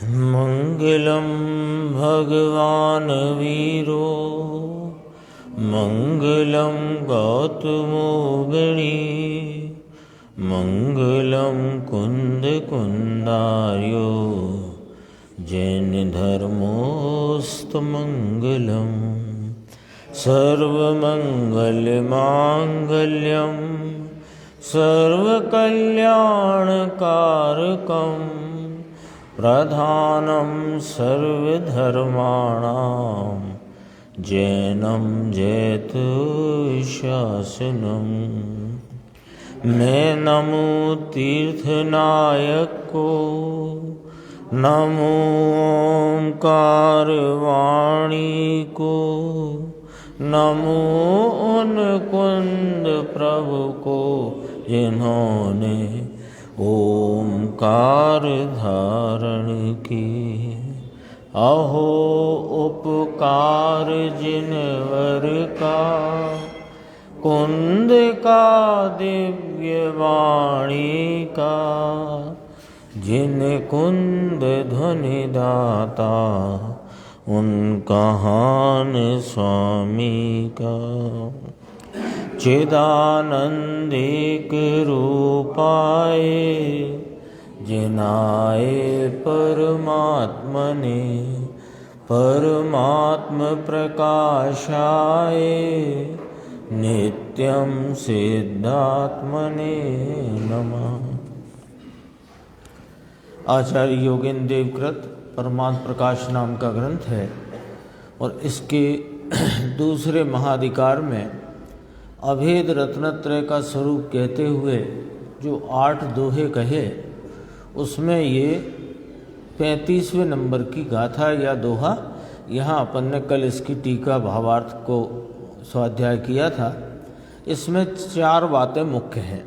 मंगलम भगवान वीरो मंगलम गौतमो गणी मंगलम कुंद कुंदार्यो जैन धर्मोस्तमंगलम सर्वमंगलमांगल्यम सर्वकल्याणकारकं प्रधानं सर्वधर्माणां जैनं जैतशासनं। मैं नमो तीर्थनायक को, नमो ओंकार वाणी को, नमो उन कुंद प्रभु को जिन्होंने ओंकार धारण की। अहो उपकार जिनवर का, कुंद का दिव्य वाणी का, जिन कुंद ध्वनि दाता उनका हान स्वामी का। चिदानंदिक रूपाए जिनाए परमात्मने, परमात्म प्रकाशाए नित्यं सिद्धात्मने नमः। आचार्य योगेंद्र देवकृत परमात्म प्रकाश नाम का ग्रंथ है और इसके दूसरे महाधिकार में अभेद रत्नत्रय का स्वरूप कहते हुए जो 8 दोहे कहे, उसमें ये 35वें नंबर की गाथा या दोहा, यहाँ अपन ने कल इसकी टीका भावार्थ को स्वाध्याय किया था। इसमें 4 बातें मुख्य हैं।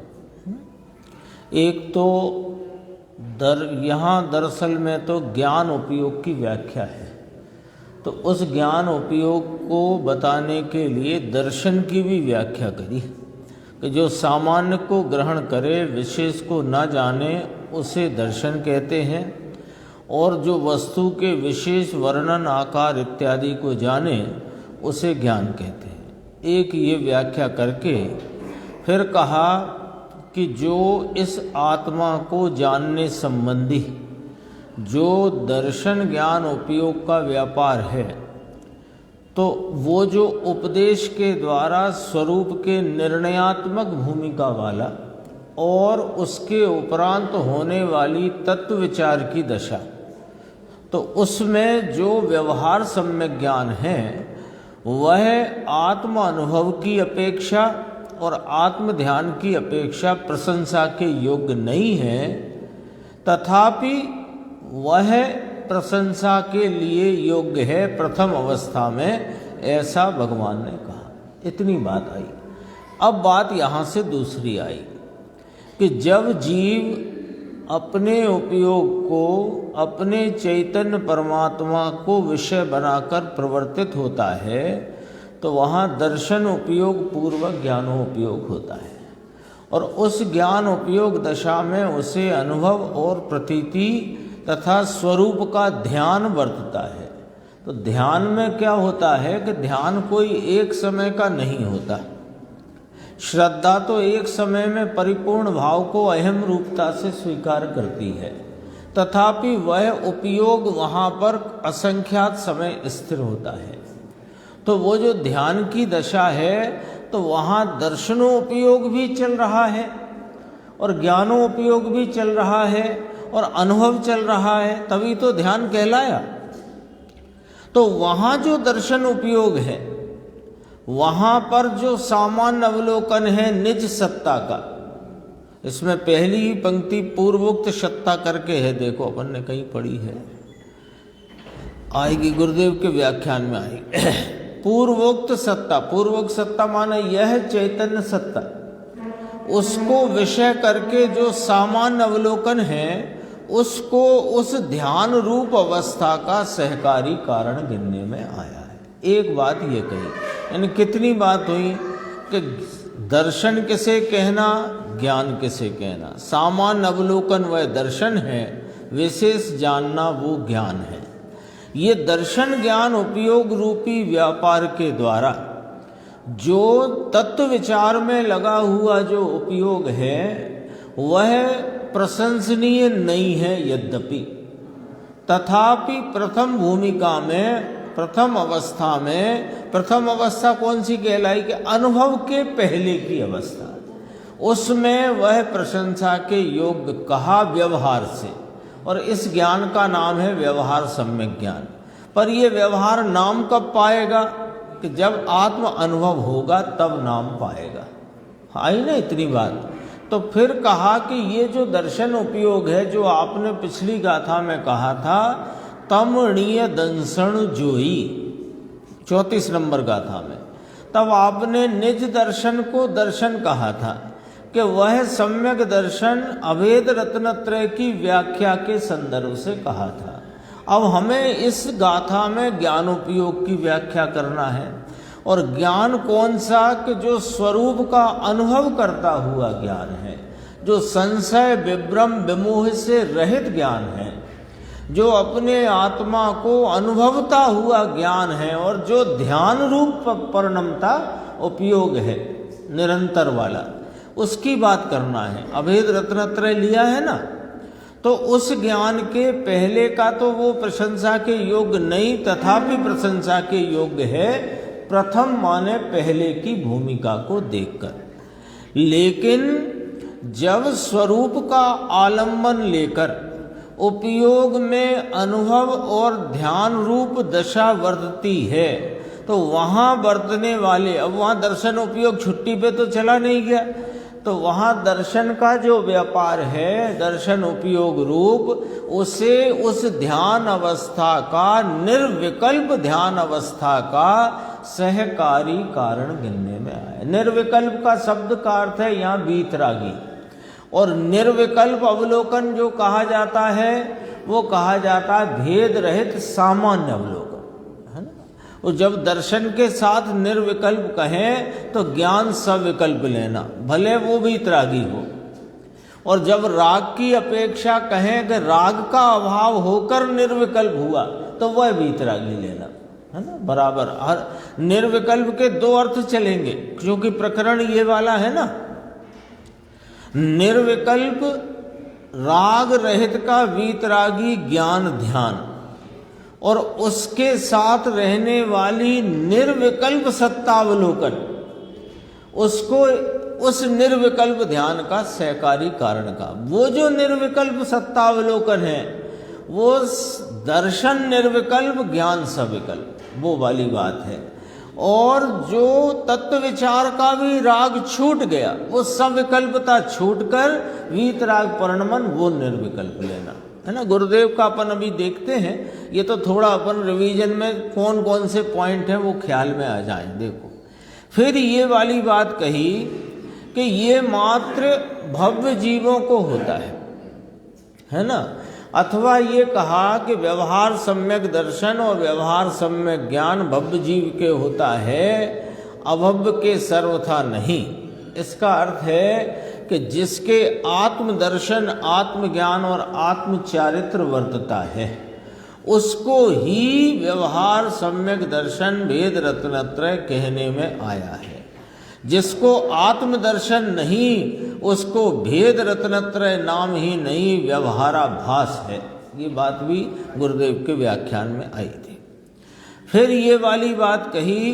एक तो यहाँ दरअसल में तो ज्ञान उपयोग की व्याख्या है, तो उस ज्ञान उपयोग को बताने के लिए दर्शन की भी व्याख्या करी कि जो सामान्य को ग्रहण करे, विशेष को न जाने, उसे दर्शन कहते हैं, और जो वस्तु के विशेष वर्णन आकार इत्यादि को जाने उसे ज्ञान कहते हैं। एक ये व्याख्या करके फिर कहा कि जो इस आत्मा को जानने संबंधी जो दर्शन ज्ञान उपयोग का व्यापार है, तो वो जो उपदेश के द्वारा स्वरूप के निर्णयात्मक भूमिका वाला और उसके उपरांत होने वाली तत्व विचार की दशा, तो उसमें जो व्यवहार सम्यक ज्ञान है वह आत्म अनुभव की अपेक्षा और आत्म ध्यान की अपेक्षा प्रशंसा के योग्य नहीं है, तथापि वह प्रशंसा के लिए योग्य है प्रथम अवस्था में, ऐसा भगवान ने कहा। इतनी बात आई। अब बात यहाँ से दूसरी आई कि जब जीव अपने उपयोग को अपने चैतन्य परमात्मा को विषय बनाकर प्रवर्तित होता है, तो वहाँ दर्शन उपयोग पूर्वक ज्ञानोपयोग होता है, और उस ज्ञान उपयोग दशा में उसे अनुभव और प्रतीति तथा स्वरूप का ध्यान बरतता है। तो ध्यान में क्या होता है कि ध्यान कोई एक समय का नहीं होता। श्रद्धा तो एक समय में परिपूर्ण भाव को अहम रूपता से स्वीकार करती है, तथापि वह उपयोग वहाँ पर असंख्यात समय स्थिर होता है। तो वो जो ध्यान की दशा है, तो वहाँ दर्शनोपयोग भी चल रहा है और ज्ञानोपयोग भी चल रहा है और अनुभव चल रहा है, तभी तो ध्यान कहलाया। तो वहाँ जो दर्शन उपयोग है, वहाँ पर जो सामान्य अवलोकन है निज सत्ता का, इसमें पहली ही पंक्ति पूर्वोक्त सत्ता करके है, देखो अपन ने कहीं पढ़ी है, आएगी गुरुदेव के व्याख्यान में आएगी। पूर्वोक्त सत्ता, पूर्वोक्त सत्ता माने यह चैतन्य सत्ता, उसको विषय करके जो सामान्य अवलोकन है उसको उस ध्यान रूप अवस्था का सहकारी कारण गिनने में आया है। एक बात ये कही, यानी कितनी बात हुई कि दर्शन किसे कहना, ज्ञान किसे कहना। सामान्य अवलोकन वह दर्शन है, विशेष जानना वो ज्ञान है। ये दर्शन ज्ञान उपयोग रूपी व्यापार के द्वारा जो तत्व विचार में लगा हुआ जो उपयोग है वह प्रशंसनीय नहीं है। यद्यपि तथापि प्रथम भूमिका में, प्रथम अवस्था कौन सी कहलाई कि अनुभव के पहले की अवस्था, उसमें वह प्रशंसा के योग्य कहा व्यवहार से, और इस ज्ञान का नाम है व्यवहार सम्यक ज्ञान। पर ये व्यवहार नाम कब पाएगा कि जब आत्म अनुभव होगा तब नाम पाएगा। आई ना इतनी बात। तो फिर कहा कि ये जो दर्शन उपयोग है जो आपने पिछली गाथा में कहा था, तमणीय दंसण जोई 34 नंबर गाथा में, तब आपने निज दर्शन को दर्शन कहा था कि वह सम्यक दर्शन अभेद रत्नत्रय की व्याख्या के संदर्भ से कहा था। अब हमें इस गाथा में ज्ञानोपयोग की व्याख्या करना है। और ज्ञान कौन सा कि जो स्वरूप का अनुभव करता हुआ ज्ञान है, जो संशय विभ्रम विमोह से रहित ज्ञान है, जो अपने आत्मा को अनुभवता हुआ ज्ञान है, और जो ध्यान रूप परिणमता उपयोग है निरंतर वाला, उसकी बात करना है। अभेद रत्नत्रय लिया है ना, तो उस ज्ञान के पहले का तो वो प्रशंसा के योग्य नहीं, तथापि प्रशंसा के योग्य है, प्रथम माने पहले की भूमिका को देखकर। लेकिन जब स्वरूप का आलंबन लेकर उपयोग में अनुभव और ध्यान रूप दशा वर्तती है, तो वहाँ वर्तने वाले, अब वहाँ दर्शन उपयोग छुट्टी पे तो चला नहीं गया, तो वहाँ दर्शन का जो व्यापार है, दर्शन उपयोग रूप, उसे उस ध्यान अवस्था का, निर्विकल्प ध्यान अवस्था का सहकारी कारण गिनने में आए। निर्विकल्प का शब्द का अर्थ है यहाँ वीतरागी, और निर्विकल्प अवलोकन जो कहा जाता है वो कहा जाता है भेद रहित सामान्य अवलोकन, है ना। और जब दर्शन के साथ निर्विकल्प कहें तो ज्ञान सविकल्प लेना, भले वो भी वीतरागी हो। और जब राग की अपेक्षा कहें कि राग का अभाव होकर निर्विकल्प हुआ, तो वह वीतरागी लेना, है ना। बराबर हर निर्विकल्प के दो अर्थ चलेंगे, क्योंकि प्रकरण ये वाला है ना। निर्विकल्प राग रहित का वीतरागी ज्ञान ध्यान, और उसके साथ रहने वाली निर्विकल्प सत्तावलोकन, उसको उस निर्विकल्प ध्यान का सहकारी कारण का। वो जो निर्विकल्प सत्तावलोकन है वो दर्शन निर्विकल्प ज्ञान सविकल्प, वो वाली बात है। और जो तत्व विचार का भी राग छूट गया, वो सविकल्पता छूटकर वीतराग परिणमन, वो निर्विकल्प लेना, है ना। गुरुदेव का अपन अभी देखते हैं, ये तो थोड़ा अपन रिवीजन में कौन कौन से पॉइंट हैं वो ख्याल में आ जाएं। देखो, फिर ये वाली बात कही कि ये मात्र भव्य जीवों को होता है ना। अथवा ये कहा कि व्यवहार सम्यक दर्शन और व्यवहार सम्यक ज्ञान भव्य जीव के होता है, अभव्य के सर्वथा नहीं। इसका अर्थ है कि जिसके आत्मदर्शन, आत्मज्ञान और आत्मचारित्र वर्तता है, उसको ही व्यवहार सम्यक दर्शन भेद रत्नत्रय कहने में आया है। जिसको आत्मदर्शन नहीं, उसको भेद रत्नत्रय नाम ही नहीं, व्यवहाराभास है। ये बात भी गुरुदेव के व्याख्यान में आई थी। फिर ये वाली बात कही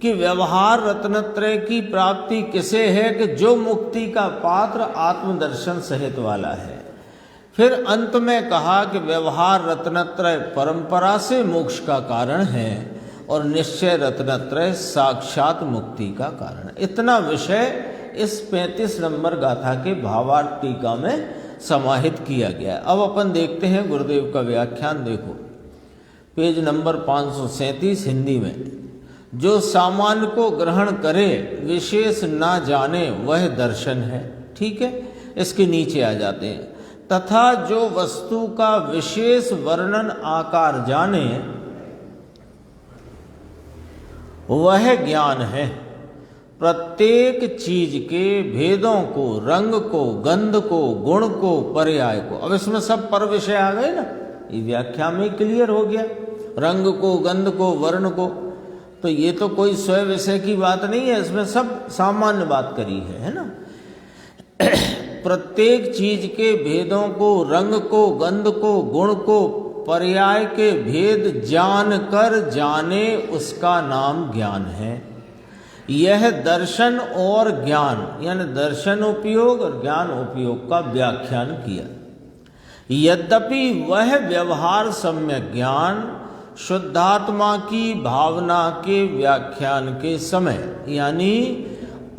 कि व्यवहार रत्नत्रय की प्राप्ति किसे है कि जो मुक्ति का पात्र आत्मदर्शन सहित वाला है। फिर अंत में कहा कि व्यवहार रत्नत्रय परंपरा से मोक्ष का कारण है और निश्चय रत्नत्रय साक्षात मुक्ति का कारण। इतना विषय इस 35 नंबर गाथा के भावार्थ टीका में समाहित किया गया है। अब अपन देखते हैं गुरुदेव का व्याख्यान। देखो पेज नंबर 537 हिंदी में, जो सामान्य को ग्रहण करे विशेष ना जाने वह दर्शन है। ठीक है, इसके नीचे आ जाते हैं। तथा जो वस्तु का विशेष वर्णन आकार जाने वह ज्ञान है। प्रत्येक चीज के भेदों को, रंग को, गंध को, गुण को, पर्याय को। अब इसमें सब पर विषय आ गए ना, ये व्याख्या में क्लियर हो गया। रंग को, गंध को, वर्ण को, तो ये तो कोई स्वयं विषय की बात नहीं है, इसमें सब सामान्य बात करी है ना। प्रत्येक चीज के भेदों को, रंग को, गंध को, गुण को, पर्याय के भेद जान कर जाने, उसका नाम ज्ञान है। यह दर्शन और ज्ञान यानी दर्शन उपयोग और ज्ञान उपयोग का व्याख्यान किया। यद्यपि वह व्यवहार सम्यक ज्ञान शुद्धात्मा की भावना के व्याख्यान के समय यानी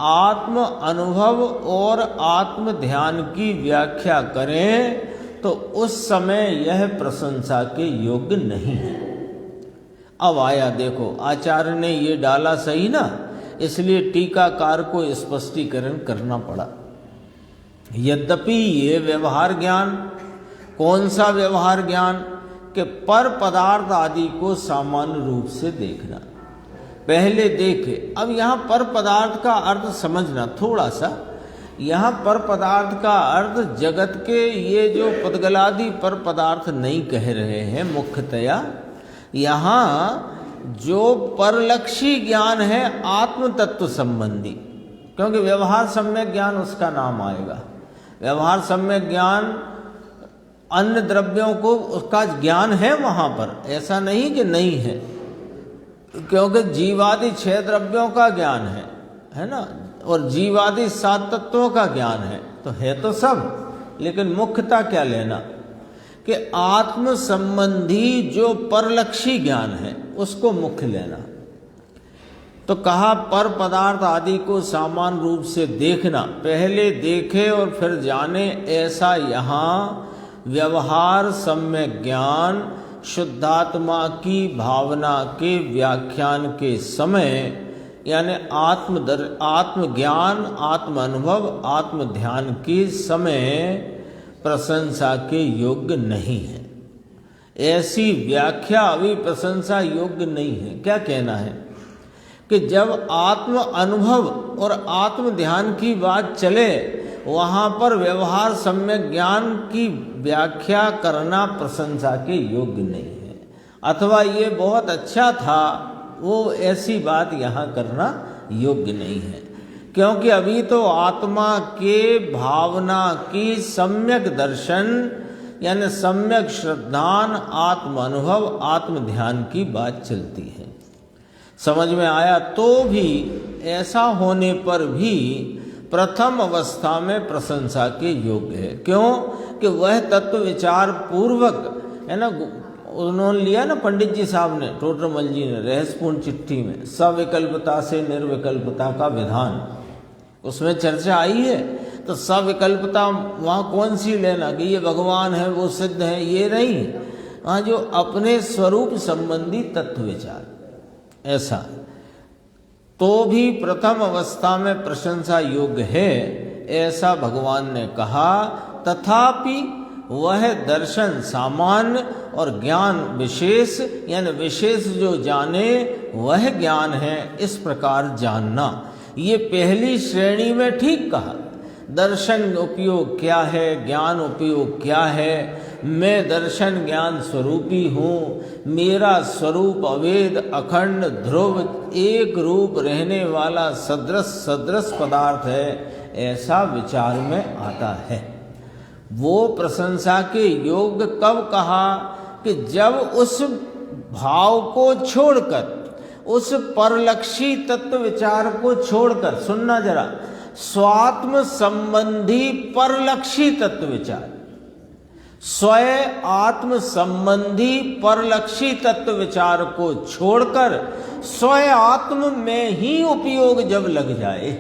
आत्म अनुभव और आत्म ध्यान की व्याख्या करें तो उस समय यह प्रशंसा के योग्य नहीं है। अब आया देखो, आचार्य ने ये डाला सही ना, इसलिए टीकाकार को स्पष्टीकरण करना पड़ा। यद्यपि ये व्यवहार ज्ञान, कौन सा व्यवहार ज्ञान, कि पर पदार्थ आदि को सामान्य रूप से देखना। पहले देखे, अब यहाँ पर पदार्थ का अर्थ समझना थोड़ा सा। यहाँ पर पदार्थ का अर्थ जगत के ये जो पदगलादि पर पदार्थ नहीं कह रहे हैं मुख्यतया। यहाँ जो परलक्षी ज्ञान है आत्म तत्व संबंधी, क्योंकि व्यवहार सम्यक ज्ञान उसका नाम आएगा। व्यवहार सम्यक ज्ञान अन्य द्रव्यों को उसका ज्ञान है वहाँ पर, ऐसा नहीं कि नहीं है, क्योंकि जीवादि 6 द्रव्यों का ज्ञान है ना, और जीवादि 7 तत्वों का ज्ञान है, तो है तो सब, लेकिन मुख्यता क्या लेना कि आत्म संबंधी जो परलक्षी ज्ञान है उसको मुख्य लेना। तो कहा पर पदार्थ आदि को समान रूप से देखना, पहले देखे और फिर जाने, ऐसा यहाँ व्यवहार सम्यक ज्ञान शुद्धात्मा की भावना के व्याख्यान के समय यानी आत्मज्ञान, आत्म अनुभव, आत्म ध्यान के समय प्रशंसा के योग्य नहीं है। ऐसी व्याख्या अभी प्रशंसा योग्य नहीं है। क्या कहना है कि जब आत्म अनुभव और आत्म ध्यान की बात चले, वहाँ पर व्यवहार सम्यक ज्ञान की व्याख्या करना प्रशंसा के योग्य नहीं है, अथवा ये बहुत अच्छा था, वो ऐसी बात यहाँ करना योग्य नहीं है। क्योंकि अभी तो आत्मा के भावना की सम्यक दर्शन यानी सम्यक श्रद्धान, आत्म अनुभव, आत्म ध्यान की बात चलती है। समझ में आया? तो भी ऐसा होने पर भी प्रथम अवस्था में प्रशंसा के योग्य है। क्यों कि वह तत्व विचार पूर्वक है ना, उन्होंने लिया ना पंडित जी साहब ने, टोडरमल जी ने रहस्यपूर्ण चिट्ठी में, सविकल्पता से निर्विकल्पता का विधान, उसमें चर्चा आई है। तो सविकल्पता वहाँ कौन सी लेना कि ये भगवान है, वो सिद्ध है, ये नहीं। वहाँ जो अपने स्वरूप संबंधी तत्व विचार, ऐसा तो भी प्रथम अवस्था में प्रशंसा योग्य है, ऐसा भगवान ने कहा। तथापि वह दर्शन सामान्य और ज्ञान विशेष यानी विशेष जो जाने वह ज्ञान है, इस प्रकार जानना। ये पहली श्रेणी में ठीक कहा। दर्शन उपयोग क्या है, ज्ञान उपयोग क्या है। मैं दर्शन ज्ञान स्वरूपी हूँ, मेरा स्वरूप अवेद अखंड ध्रुव एक रूप रहने वाला सदृश पदार्थ है, ऐसा विचार में आता है। वो प्रशंसा के योग्य कब कहा कि जब उस भाव को छोड़कर, उस परलक्षी तत्व विचार को छोड़कर, सुनना जरा, स्वात्म संबंधी परलक्षी तत्व विचार, स्वयं आत्म संबंधी परलक्षी तत्व विचार को छोड़कर स्वयं आत्म में ही उपयोग जब लग जाए,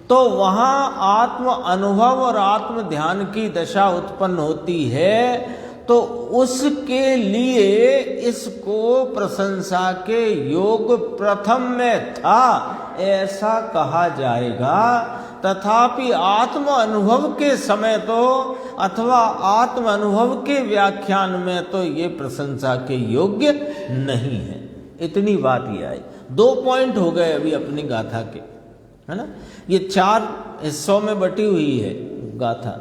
तो वहाँ आत्म अनुभव और आत्म ध्यान की दशा उत्पन्न होती है। तो उसके लिए इसको प्रशंसा के योग प्रथम में था, ऐसा कहा जाएगा। तथापि आत्म अनुभव के समय तो अथवा आत्म अनुभव के व्याख्यान में तो ये प्रशंसा के योग्य नहीं है। इतनी बात ये आई। 2 पॉइंट हो गए अभी अपनी गाथा के। है ना। ये 4 हिस्सों में बटी हुई है गाथा।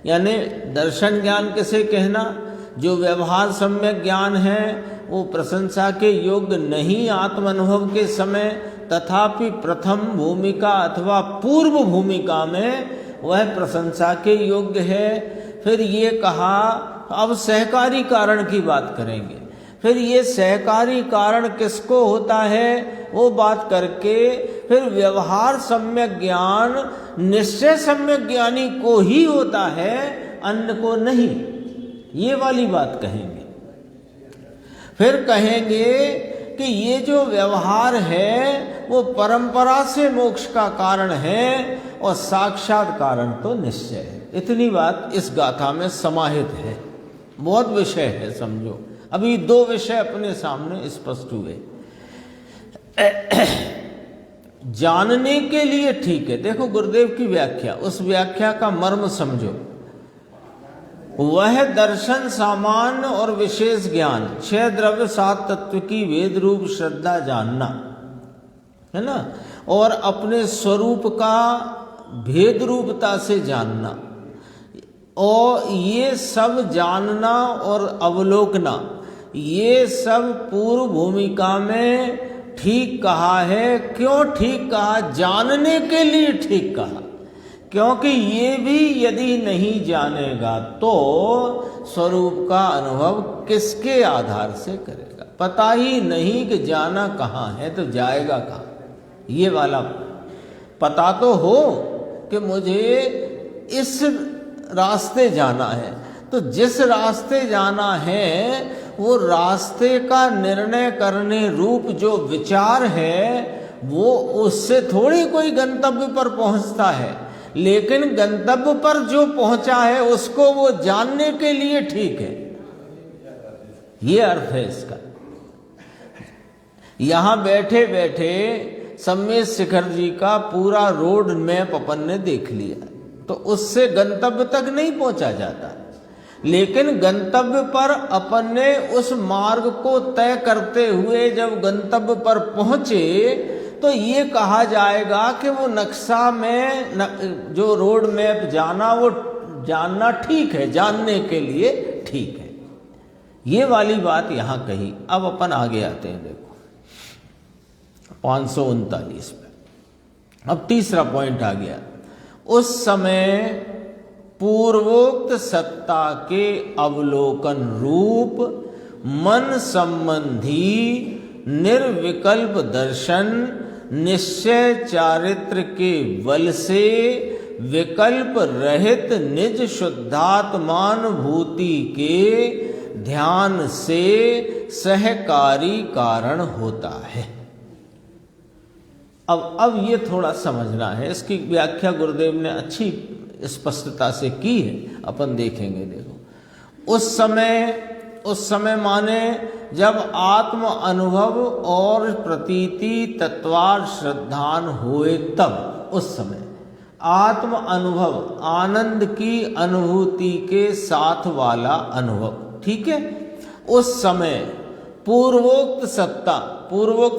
यानी दर्शन ज्ञान किसे कहना, जो व्यवहार सम्यक ज्ञान है वो प्रशंसा के योग्य नहीं आत्म अनुभव के समय, तथापि प्रथम भूमिका अथवा पूर्व भूमिका में वह प्रशंसा के योग्य है। फिर ये कहा, अब सहकारी कारण की बात करेंगे। फिर ये सहकारी कारण किसको होता है वो बात करके फिर व्यवहार सम्यक ज्ञान निश्चय सम्यक ज्ञानी को ही होता है, अन्य को नहीं, ये वाली बात कहेंगे। फिर कहेंगे कि ये जो व्यवहार है वो परंपरा से मोक्ष का कारण है और साक्षात कारण तो निश्चय है। इतनी बात इस गाथा में समाहित है। बहुत विषय है, समझो। अभी 2 विषय अपने सामने स्पष्ट हुए। जानने के लिए ठीक है, देखो गुरुदेव की व्याख्या, उस व्याख्या का मर्म समझो। वह दर्शन सामान्य और विशेष ज्ञान, 6 द्रव्य 7 तत्व की वेद रूप श्रद्धा जानना है ना, और अपने स्वरूप का भेद रूपता से जानना, और ये सब जानना और अवलोकना, ये सब पूर्व भूमिका में ठीक कहा है। क्यों ठीक कहा? जानने के लिए ठीक कहा, क्योंकि ये भी यदि नहीं जानेगा तो स्वरूप का अनुभव किसके आधार से करेगा? पता ही नहीं कि जाना कहाँ है तो जाएगा कहाँ। ये वाला पता तो हो कि मुझे इस रास्ते जाना है, तो जिस रास्ते जाना है वो रास्ते का निर्णय करने रूप जो विचार है वो उससे थोड़ी कोई गंतव्य पर पहुंचता है, लेकिन गंतव्य पर जो पहुंचा है उसको वो जानने के लिए ठीक है। ये अर्थ है इसका। यहां बैठे बैठे सम्मेद शिखर जी का पूरा रोड मैप अपन ने देख लिया, तो उससे गंतव्य तक नहीं पहुंचा जाता, लेकिन गंतव्य पर अपन ने उस मार्ग को तय करते हुए जब गंतव्य पर पहुंचे तो ये कहा जाएगा कि वो नक्शा में जो रोड मैप जाना वो जानना ठीक है, जानने के लिए ठीक है। ये वाली बात यहां कही। अब अपन आगे आते हैं, देखो 539 पे। अब तीसरा पॉइंट आ गया। उस समय पूर्वोक्त सत्ता के अवलोकन रूप मन संबंधी निर्विकल्प दर्शन निश्चय चारित्र के बल से विकल्प रहित निज शुद्धात्मानुभूति के ध्यान से सहकारी कारण होता है। अब ये थोड़ा समझना है, इसकी व्याख्या गुरुदेव ने अच्छी स्पष्टता से की है, अपन देखेंगे। देखो उस समय माने जब आत्म अनुभव और प्रतीति तत्वार श्रद्धान हुए, तब उस समय आत्म अनुभव आनंद की अनुभूति के साथ वाला अनुभव, ठीक है। उस समय पूर्वोक्त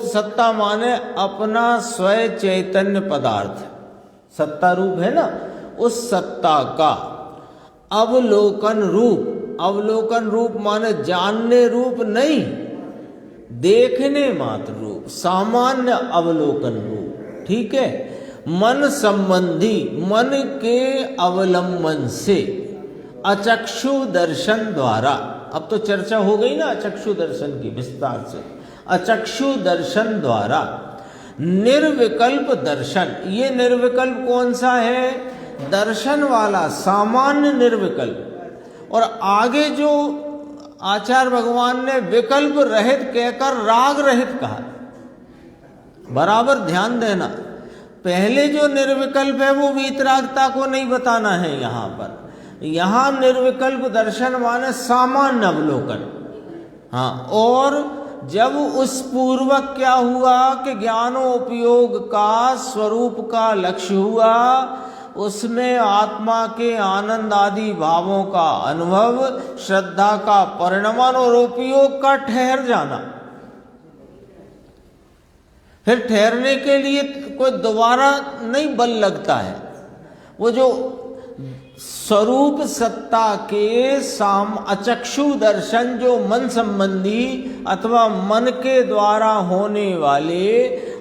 सत्ता माने अपना स्वयं चैतन्य पदार्थ, सत्ता रूप है ना, उस सत्ता का अवलोकन रूप माने जानने रूप नहीं, देखने मात्र रूप, सामान्य अवलोकन रूप, ठीक है। मन संबंधी, मन के अवलंबन से अचक्षु दर्शन द्वारा, अब तो चर्चा हो गई ना अचक्षु दर्शन की विस्तार से, अचक्षु दर्शन द्वारा निर्विकल्प दर्शन। ये निर्विकल्प कौन सा है? दर्शन वाला सामान्य निर्विकल्प। और आगे जो आचार्य भगवान ने विकल्प रहित कहकर राग रहित कहा, बराबर ध्यान देना। पहले जो निर्विकल्प है वो वीतरागता को नहीं बताना है यहां पर। यहां निर्विकल्प दर्शन माने सामान्य अवलोकन। हाँ, और जब उस पूर्वक क्या हुआ कि ज्ञानोपयोग का स्वरूप का लक्ष्य हुआ, उसमें आत्मा के आनंद आदि भावों का अनुभव, श्रद्धा का परिणमन और उपयोग का ठहर जाना। फिर ठहरने के लिए कोई दोबारा नहीं बल लगता है। वो जो स्वरूप सत्ता के अचक्षु दर्शन, जो मन संबंधी अथवा मन के द्वारा होने वाले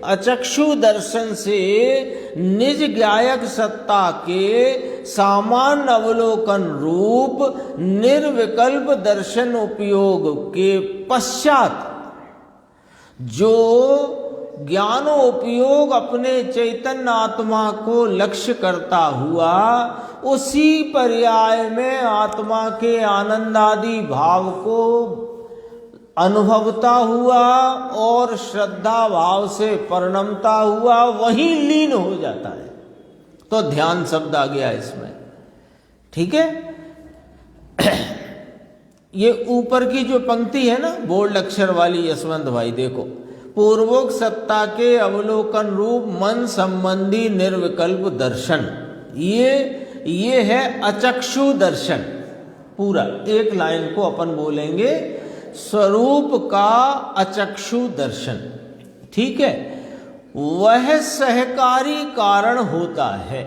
अचक्षु दर्शन से निज ज्ञायक सत्ता के सामान्य अवलोकन रूप निर्विकल्प दर्शन उपयोग के पश्चात जो ज्ञानोपयोग अपने चैतन्य आत्मा को लक्ष्य करता हुआ उसी पर्याय में आत्मा के आनंदादि भाव को अनुभवता हुआ और श्रद्धा भाव से परिणमता हुआ वहीं लीन हो जाता है। तो ध्यान शब्द आ गया इसमें, ठीक है। ये ऊपर की जो पंक्ति है ना बोल्ड अक्षर वाली यशवंत भाई, देखो, पूर्वोक्त सत्ता के अवलोकन रूप मन संबंधी निर्विकल्प दर्शन, ये है अचक्षु दर्शन। पूरा एक लाइन को अपन बोलेंगे स्वरूप का अचक्षु दर्शन, ठीक है। वह सहकारी कारण होता है।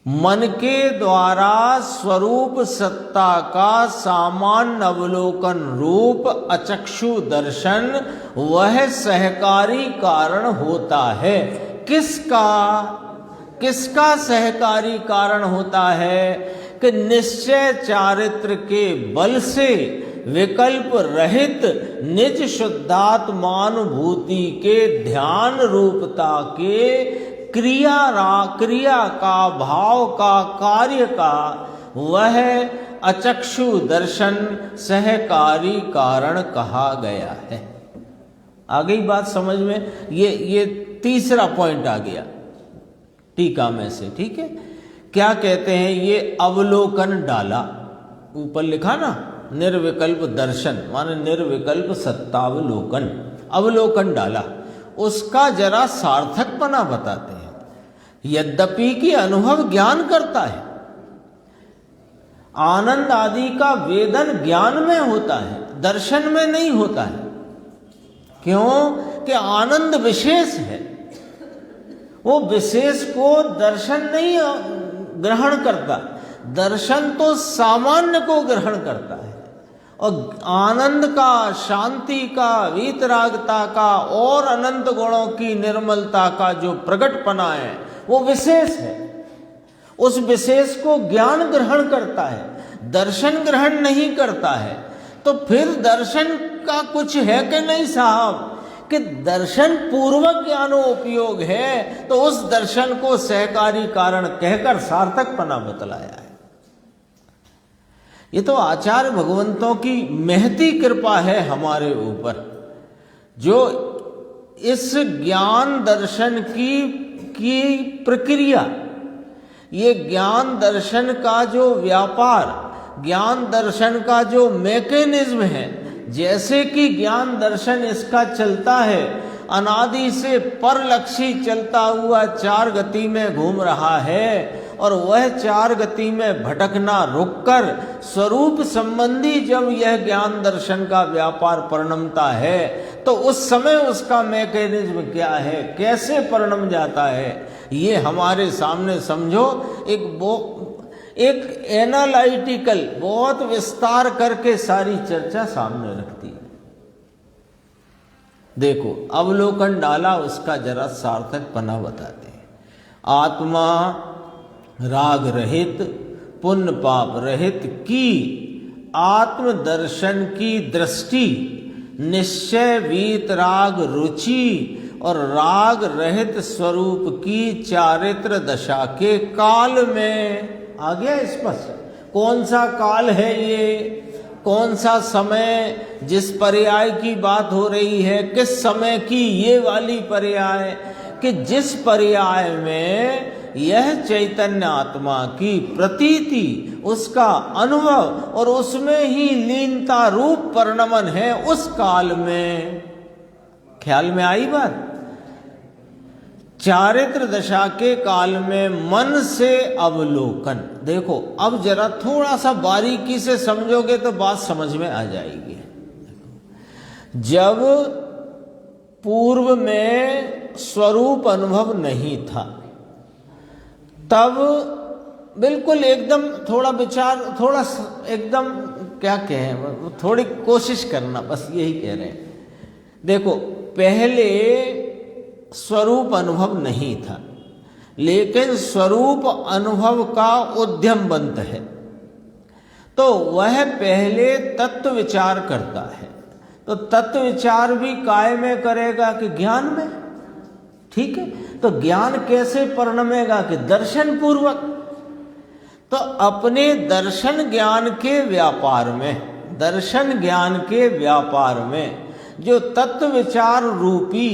मन के द्वारा स्वरूप सत्ता का सामान्य अवलोकन रूप अचक्षु दर्शन वह सहकारी कारण होता है। किसका सहकारी कारण होता है कि निश्चय चारित्र के बल से विकल्प रहित निज शुद्धात्मानुभूति के ध्यान रूपता के क्रिया का भाव का कार्य का वह अचक्षु दर्शन सहकारी कारण कहा गया है। आ गई बात समझ में? ये तीसरा पॉइंट आ गया टीका में से, ठीक है। क्या कहते हैं? ये अवलोकन डाला, ऊपर लिखा ना निर्विकल्प दर्शन माने निर्विकल्प सत्तावलोकन, अवलोकन डाला, उसका जरा सार्थकपना बताते हैं। यद्यपि कि अनुभव ज्ञान करता है, आनंद आदि का वेदन ज्ञान में होता है, दर्शन में नहीं होता है। क्यों? कि आनंद विशेष है, वो विशेष को दर्शन नहीं ग्रहण करता, दर्शन तो सामान्य को ग्रहण करता है। और आनंद का, शांति का, वीतरागता का और अनंत गुणों की निर्मलता का जो प्रकटपना है वो विशेष है। उस विशेष को ज्ञान ग्रहण करता है, दर्शन ग्रहण नहीं करता है। तो फिर दर्शन का कुछ है कि नहीं साहब? कि दर्शन पूर्वक ज्ञानोपयोग है, तो उस दर्शन को सहकारी कारण कहकर सार्थकपना बतलाया है। ये तो आचार्य भगवंतों की महती कृपा है हमारे ऊपर, जो इस ज्ञान दर्शन की प्रक्रिया, ये ज्ञान दर्शन का जो व्यापार, ज्ञान दर्शन का जो मैकेनिज्म है, जैसे कि ज्ञान दर्शन इसका चलता है, अनादि से परलक्षी चलता हुआ चार गति में घूम रहा है, और वह चार गति में भटकना रुककर स्वरूप संबंधी जब यह ज्ञान दर्शन का व्यापार परिणमता है, तो उस समय उसका मैकेनिज्म क्या है, कैसे परिणम जाता है, ये हमारे सामने समझो एक एनालिटिकल बहुत विस्तार करके सारी चर्चा सामने रखती है। देखो, अवलोकन डाला, उसका जरा सार्थकपना बताते हैं। आत्मा राग रहित, पुण्य पाप रहित की आत्मदर्शन की दृष्टि निश्चय वीतराग रुचि और राग रहित स्वरूप की चारित्र दशा के काल में आ गया स्पष्ट। कौन सा काल है ये, कौन सा समय, जिस पर्याय की बात हो रही है, किस समय की ये वाली पर्याय, कि जिस पर्याय में यह चैतन्य आत्मा की प्रतीति, उसका अनुभव और उसमें ही लीनता रूप परिणमन है, उस काल में। ख्याल में आई बात? चारित्र दशा के काल में मन से अवलोकन। देखो, अब जरा थोड़ा सा बारीकी से समझोगे तो बात समझ में आ जाएगी। जब पूर्व में स्वरूप अनुभव नहीं था, तब बिल्कुल एकदम थोड़ा विचार, थोड़ा एकदम क्या कहें, थोड़ी कोशिश करना, बस यही कह रहे हैं। देखो, पहले स्वरूप अनुभव नहीं था, लेकिन स्वरूप अनुभव का उद्यमवंत है, तो वह पहले तत्व विचार करता है। तो तत्व विचार भी काय में करेगा कि ज्ञान में, ठीक है। तो ज्ञान कैसे परिणमेगा कि दर्शन पूर्वक। तो अपने दर्शन ज्ञान के व्यापार में, दर्शन ज्ञान के व्यापार में जो तत्व विचार रूपी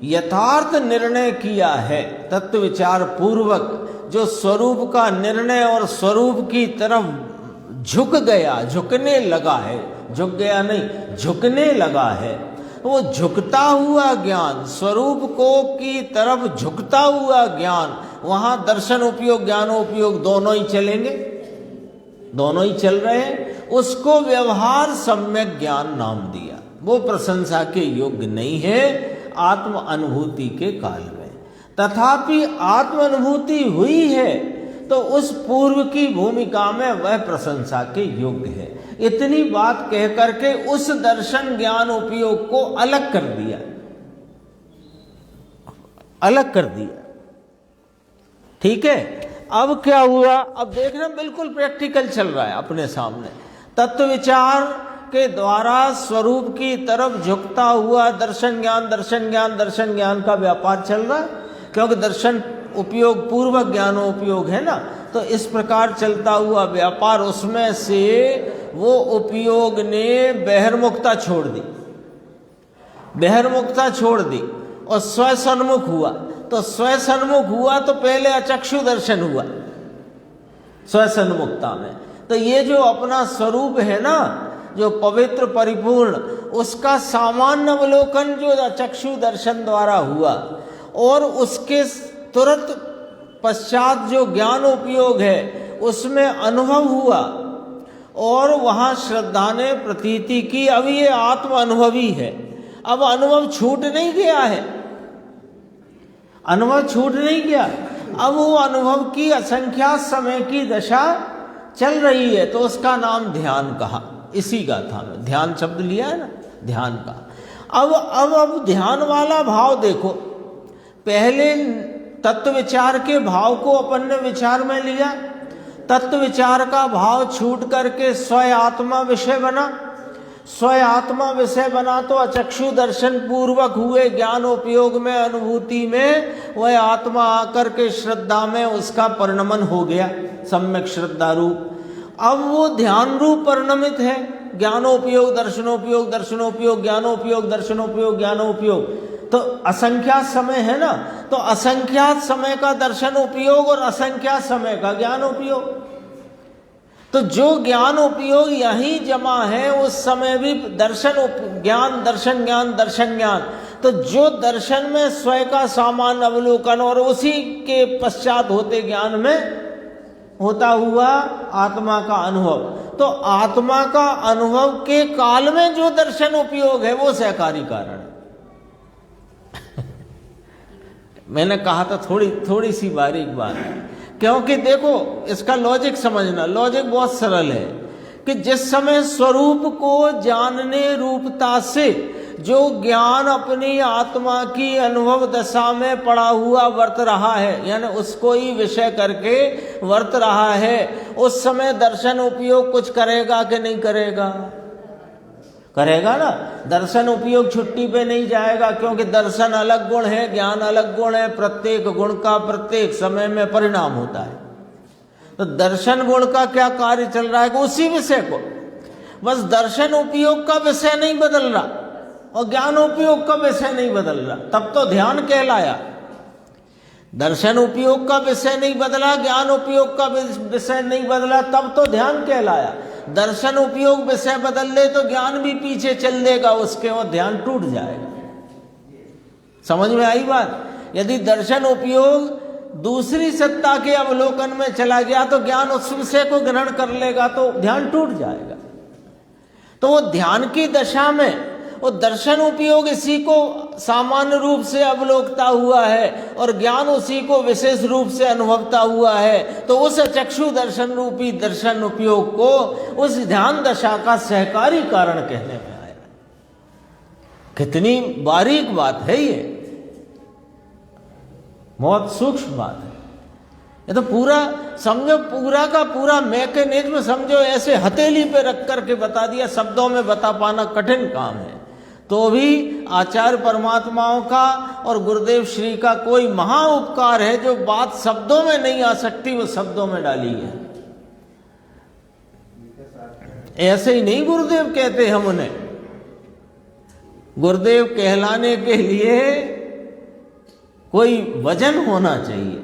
यथार्थ निर्णय किया है, तत्व विचार पूर्वक जो स्वरूप का निर्णय और स्वरूप की तरफ झुक गया, झुकने लगा है, झुक गया नहीं, झुकने लगा है, वो झुकता हुआ ज्ञान, स्वरूप को की तरफ झुकता हुआ ज्ञान, वहां दर्शन उपयोग ज्ञानोपयोग दोनों ही चलेंगे, दोनों ही चल रहे हैं। उसको व्यवहार सम्यक ज्ञान नाम दिया। वो प्रशंसा के योग्य नहीं है आत्म अनुभूति के काल में, तथापि आत्म अनुभूति हुई है तो उस पूर्व की भूमिका में वह प्रशंसा के योग्य है। इतनी बात कह करके उस दर्शन ज्ञान उपयोग को अलग कर दिया, अलग कर दिया, ठीक है। अब क्या हुआ, अब देखना बिल्कुल प्रैक्टिकल चल रहा है अपने सामने। तत्व विचार के द्वारा स्वरूप की तरफ झुकता हुआ दर्शन ज्ञान, दर्शन ज्ञान, दर्शन ज्ञान का व्यापार चल रहा है, क्योंकि दर्शन उपयोग पूर्वक ज्ञानोपयोग है ना। तो इस प्रकार चलता हुआ व्यापार, उसमें से वो उपयोग ने बहिर्मुखता छोड़ दी, बहिर्मुखता छोड़ दी और स्वसन्मुख हुआ। तो स्वसन्मुख हुआ तो पहले अचक्षु दर्शन हुआ स्वसन्मुखता में। तो ये जो अपना स्वरूप है ना, जो पवित्र परिपूर्ण, उसका सामान्य अवलोकन जो अचक्षु दर्शन द्वारा हुआ, और उसके तुरंत पश्चात जो ज्ञान उपयोग है उसमें अनुभव हुआ, और वहां श्रद्धा ने प्रतीति की। अब ये आत्म अनुभवी है, अब अनुभव छूट नहीं गया है, अनुभव छूट नहीं गया। अब वो अनुभव की असंख्यात समय की दशा चल रही है, तो उसका नाम ध्यान कहा। इसी गाथा में ध्यान शब्द लिया है ना, ध्यान का। अब ध्यान वाला भाव देखो, पहले तत्व विचार के भाव को अपन ने विचार में लिया, तत्व विचार का भाव छूट करके स्वयं आत्मा विषय बना, स्वयं आत्मा विषय बना तो अचक्षु दर्शन पूर्वक हुए ज्ञान उपयोग में, अनुभूति में वह आत्मा आकर के श्रद्धा में उसका परिणमन हो गया, सम्यक श्रद्धा रूप। अब वो ध्यान रूप परिणमित है, ज्ञानोपयोग दर्शनोपयोग, दर्शनोपयोग ज्ञानोपयोग, दर्शनोपयोग ज्ञानोपयोग। तो असंख्यात समय है ना, तो असंख्यात समय का दर्शन उपयोग और असंख्यात समय का ज्ञान उपयोग। तो जो ज्ञान उपयोग यहीं जमा है, उस समय भी दर्शन ज्ञान, दर्शन ज्ञान, दर्शन ज्ञान। तो जो दर्शन में स्वयं का सामान्य अवलोकन और उसी के पश्चात होते ज्ञान में होता हुआ आत्मा का अनुभव, तो आत्मा का अनुभव के काल में जो दर्शन उपयोग है वो सहकारी कारण है। मैंने कहा था थोड़ी सी बारीक बात है, क्योंकि देखो इसका लॉजिक समझना, लॉजिक बहुत सरल है कि जिस समय स्वरूप को जानने रूपता से जो ज्ञान अपनी आत्मा की अनुभव दशा में पड़ा हुआ वर्त रहा है, यानी उसको ही विषय करके वर्त रहा है, उस समय दर्शन उपयोग कुछ करेगा कि नहीं करेगा? करेगा ना। दर्शन उपयोग छुट्टी पे नहीं जाएगा, क्योंकि दर्शन अलग गुण है, ज्ञान अलग गुण है, प्रत्येक गुण का प्रत्येक समय में परिणाम होता है। तो दर्शन गुण का क्या कार्य चल रहा है कि उसी विषय को, बस दर्शन उपयोग का विषय नहीं बदल रहा और ज्ञान उपयोग का विषय नहीं बदल रहा, तब तो ध्यान कहलाया। दर्शन उपयोग का विषय नहीं बदला, ज्ञान उपयोग का विषय नहीं बदला, तब तो ध्यान कहलाया। दर्शन उपयोग विषय बदल ले तो ज्ञान भी पीछे चल देगा उसके और ध्यान टूट जाएगा। समझ में आई बात? यदि दर्शन उपयोग दूसरी सत्ता के अवलोकन में चला गया तो ज्ञान उस विषय को ग्रहण कर लेगा तो ध्यान टूट जाएगा। तो वो ध्यान की दशा में वो दर्शन उपयोग इसी को सामान्य रूप से अवलोकता हुआ है और ज्ञान उसी को विशेष रूप से अनुभवता हुआ है, तो उस चक्षु दर्शन रूपी दर्शन उपयोग को उस ध्यान दशा का सहकारी कारण कहने में आया। कितनी बारीक बात है ये, बहुत सूक्ष्म बात है। ये तो पूरा समझो, पूरा का पूरा मैकेनिज्म समझो ऐसे हथेली पे रख करके बता दिया, शब्दों में बता पाना कठिन काम है। तो भी आचार्य परमात्माओं का और गुरुदेव श्री का कोई महा उपकार है, जो बात शब्दों में नहीं आ सकती वो शब्दों में डाली है। ऐसे ही नहीं गुरुदेव कहते हम उन्हें, गुरुदेव कहलाने के लिए कोई वजन होना चाहिए,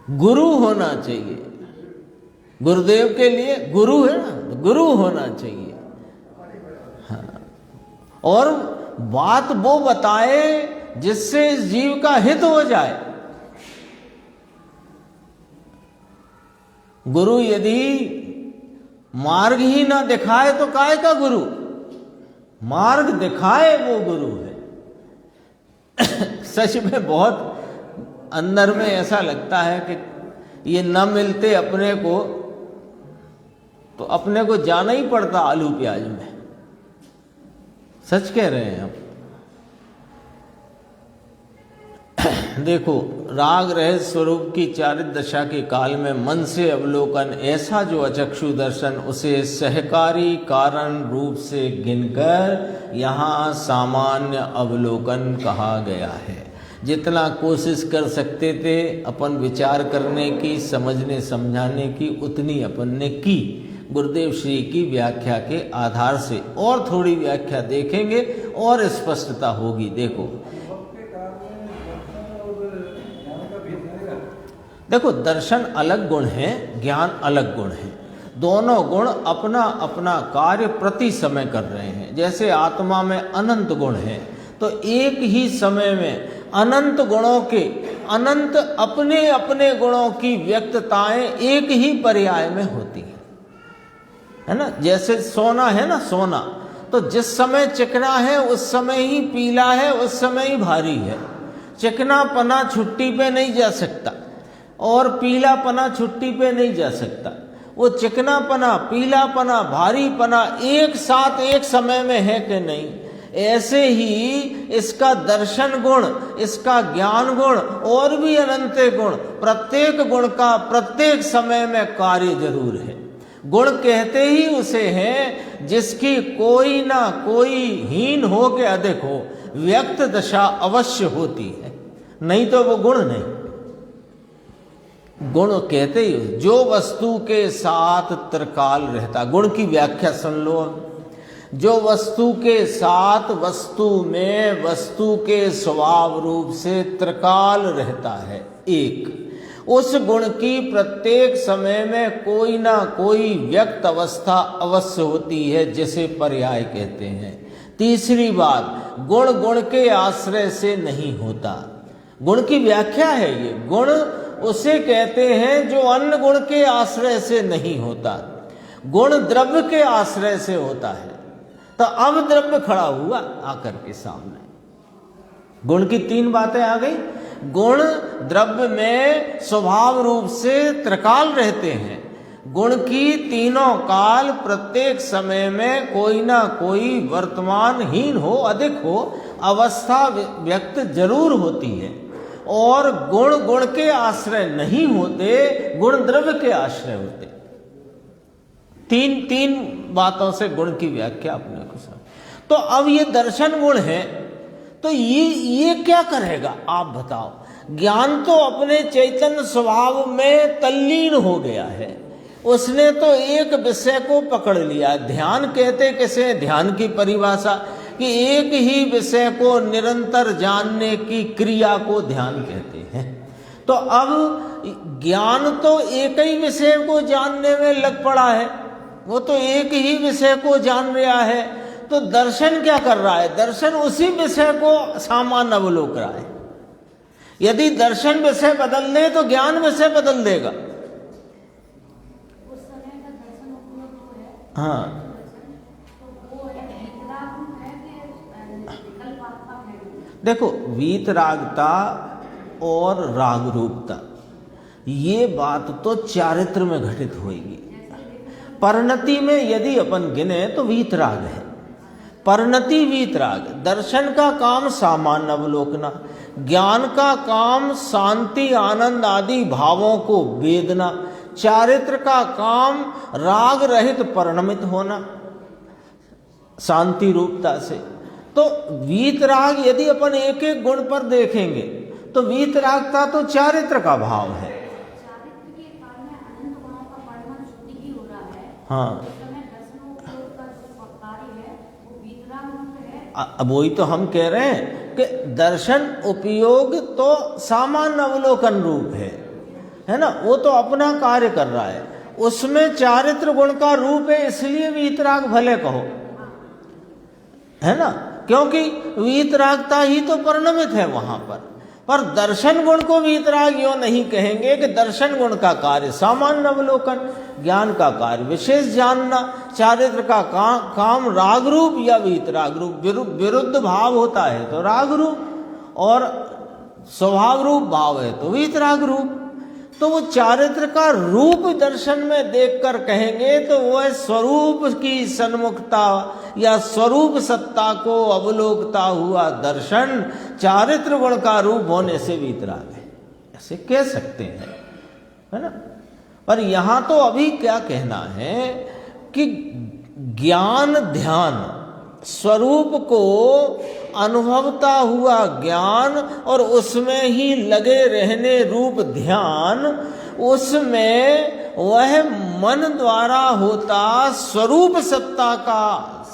गुरु होना चाहिए। गुरुदेव के लिए गुरु है ना, गुरु होना चाहिए। हाँ। और बात वो बताए जिससे इस जीव का हित हो जाए। गुरु यदि मार्ग ही ना दिखाए तो काय का गुरु, मार्ग दिखाए वो गुरु है। सच में बहुत अंदर में ऐसा लगता है कि ये न मिलते अपने को, तो अपने को जाना ही पड़ता आलू प्याज में। सच कह रहे हैं हम। देखो, राग रहित स्वरूप की चारित दशा के काल में मन से अवलोकन, ऐसा जो अचक्षु दर्शन, उसे सहकारी कारण रूप से गिनकर यहाँ सामान्य अवलोकन कहा गया है। जितना कोशिश कर सकते थे अपन विचार करने की, समझने समझाने की, उतनी अपन ने की। गुरुदेव श्री की व्याख्या के आधार से और थोड़ी व्याख्या देखेंगे और स्पष्टता होगी। देखो दर्शन अलग गुण है, ज्ञान अलग गुण है। दोनों गुण अपना अपना कार्य प्रति समय कर रहे हैं। जैसे आत्मा में अनंत गुण है, तो एक ही समय में अनंत गुणों के, अनंत अपने अपने गुणों की व्यक्तताएं एक ही पर्याय में होती है ना। जैसे सोना है ना, सोना तो जिस समय चिकना है उस समय ही पीला है, उस समय ही भारी है। चिकना पना छुट्टी पे नहीं जा सकता और पीला पना छुट्टी पे नहीं जा सकता। वो चिकना पना, पीला पना, भारी पना एक साथ एक समय में है कि नहीं। ऐसे ही इसका दर्शन गुण, इसका ज्ञान गुण और भी अनंत गुण, प्रत्येक गुण का प्रत्येक समय में कार्य जरूर है। गुण कहते ही उसे हैं जिसकी कोई ना कोई हीन हो के अधिक हो, व्यक्त दशा अवश्य होती है, नहीं तो वो गुण नहीं। गुण कहते ही जो वस्तु के साथ त्रिकाल रहता। गुण की व्याख्या सुन लो। जो वस्तु के साथ, वस्तु में, वस्तु के स्वभाव रूप से त्रिकाल रहता है एक, उस गुण की प्रत्येक समय में कोई ना कोई व्यक्त अवस्था अवश्य होती है, जिसे पर्याय कहते हैं। तीसरी बात, गुण गुण के आश्रय से नहीं होता। गुण की व्याख्या है ये। गुण उसे कहते हैं जो अन्य गुण के आश्रय से नहीं होता। गुण द्रव्य के आश्रय से होता है। तो अब द्रव्य खड़ा हुआ आकर के सामने। गुण की तीन बातें आ गई। गुण द्रव्य में स्वभाव रूप से त्रिकाल रहते हैं। गुण की तीनों काल प्रत्येक समय में कोई ना कोई वर्तमानहीन हो, अधिक हो, अवस्था व्यक्त जरूर होती है। और गुण गुण के आश्रय नहीं होते, गुण द्रव्य के आश्रय होते। तीन बातों से गुण की व्याख्या अपने को समझ। तो अब ये दर्शन गुण है, तो ये क्या करेगा आप बताओ। ज्ञान तो अपने चैतन्य स्वभाव में तल्लीन हो गया है, उसने तो एक विषय को पकड़ लिया। ध्यान कहते किसे, ध्यान की परिभाषा कि एक ही विषय को निरंतर जानने की क्रिया को ध्यान कहते हैं। तो अब ज्ञान तो एक ही विषय को जानने में लग पड़ा है, वो तो एक ही विषय को जान रहा है। तो दर्शन क्या कर रहा है, दर्शन उसी विषय को सामान्य अवलोक रहा है। यदि दर्शन विषय बदल दे तो ज्ञान विषय बदल देगा। हाँ, देखो, वीतरागता और राग रूपता ये बात तो चारित्र में घटित होगी। परिणति में यदि अपन गिने तो वीतराग है, परिणति वीतराग। दर्शन का काम सामान्य अवलोकना, ज्ञान का काम शांति आनंद आदि भावों को वेदना, चारित्र का काम राग रहित परिणमित होना शांति रूपता से। तो वीतराग यदि अपन एक एक गुण पर देखेंगे तो वीतरागता तो चारित्र का भाव है। हाँ, अब वही तो हम कह रहे हैं कि दर्शन उपयोग तो सामान्य अवलोकन रूप है ना, वो तो अपना कार्य कर रहा है, उसमें चारित्र गुण का रूप है, इसलिए वीतराग भले कहो, है ना, क्योंकि वीतरागता ही तो परिणमित है वहां पर दर्शन गुण को वीतराग यो नहीं कहेंगे कि दर्शन गुण का कार्य सामान्य अवलोकन, ज्ञान का कार्य विशेष जानना, चारित्र का काम राग रूप या वीतराग रूप। विरुद्ध भाव होता है तो राग रूप, और स्वभाव रूप भाव है तो वीतराग रूप। तो वो चारित्र का रूप दर्शन में देखकर कहेंगे तो वह स्वरूप की सन्मुखता या स्वरूप सत्ता को अवलोकता हुआ दर्शन चारित्र गुण का रूप होने से वीतराग है, ऐसे कह सकते हैं, है ना। पर यहां तो अभी क्या कहना है कि ज्ञान ध्यान, स्वरूप को अनुभवता हुआ ज्ञान और उसमें ही लगे रहने रूप ध्यान, उसमें वह मन द्वारा होता स्वरूप सत्ता का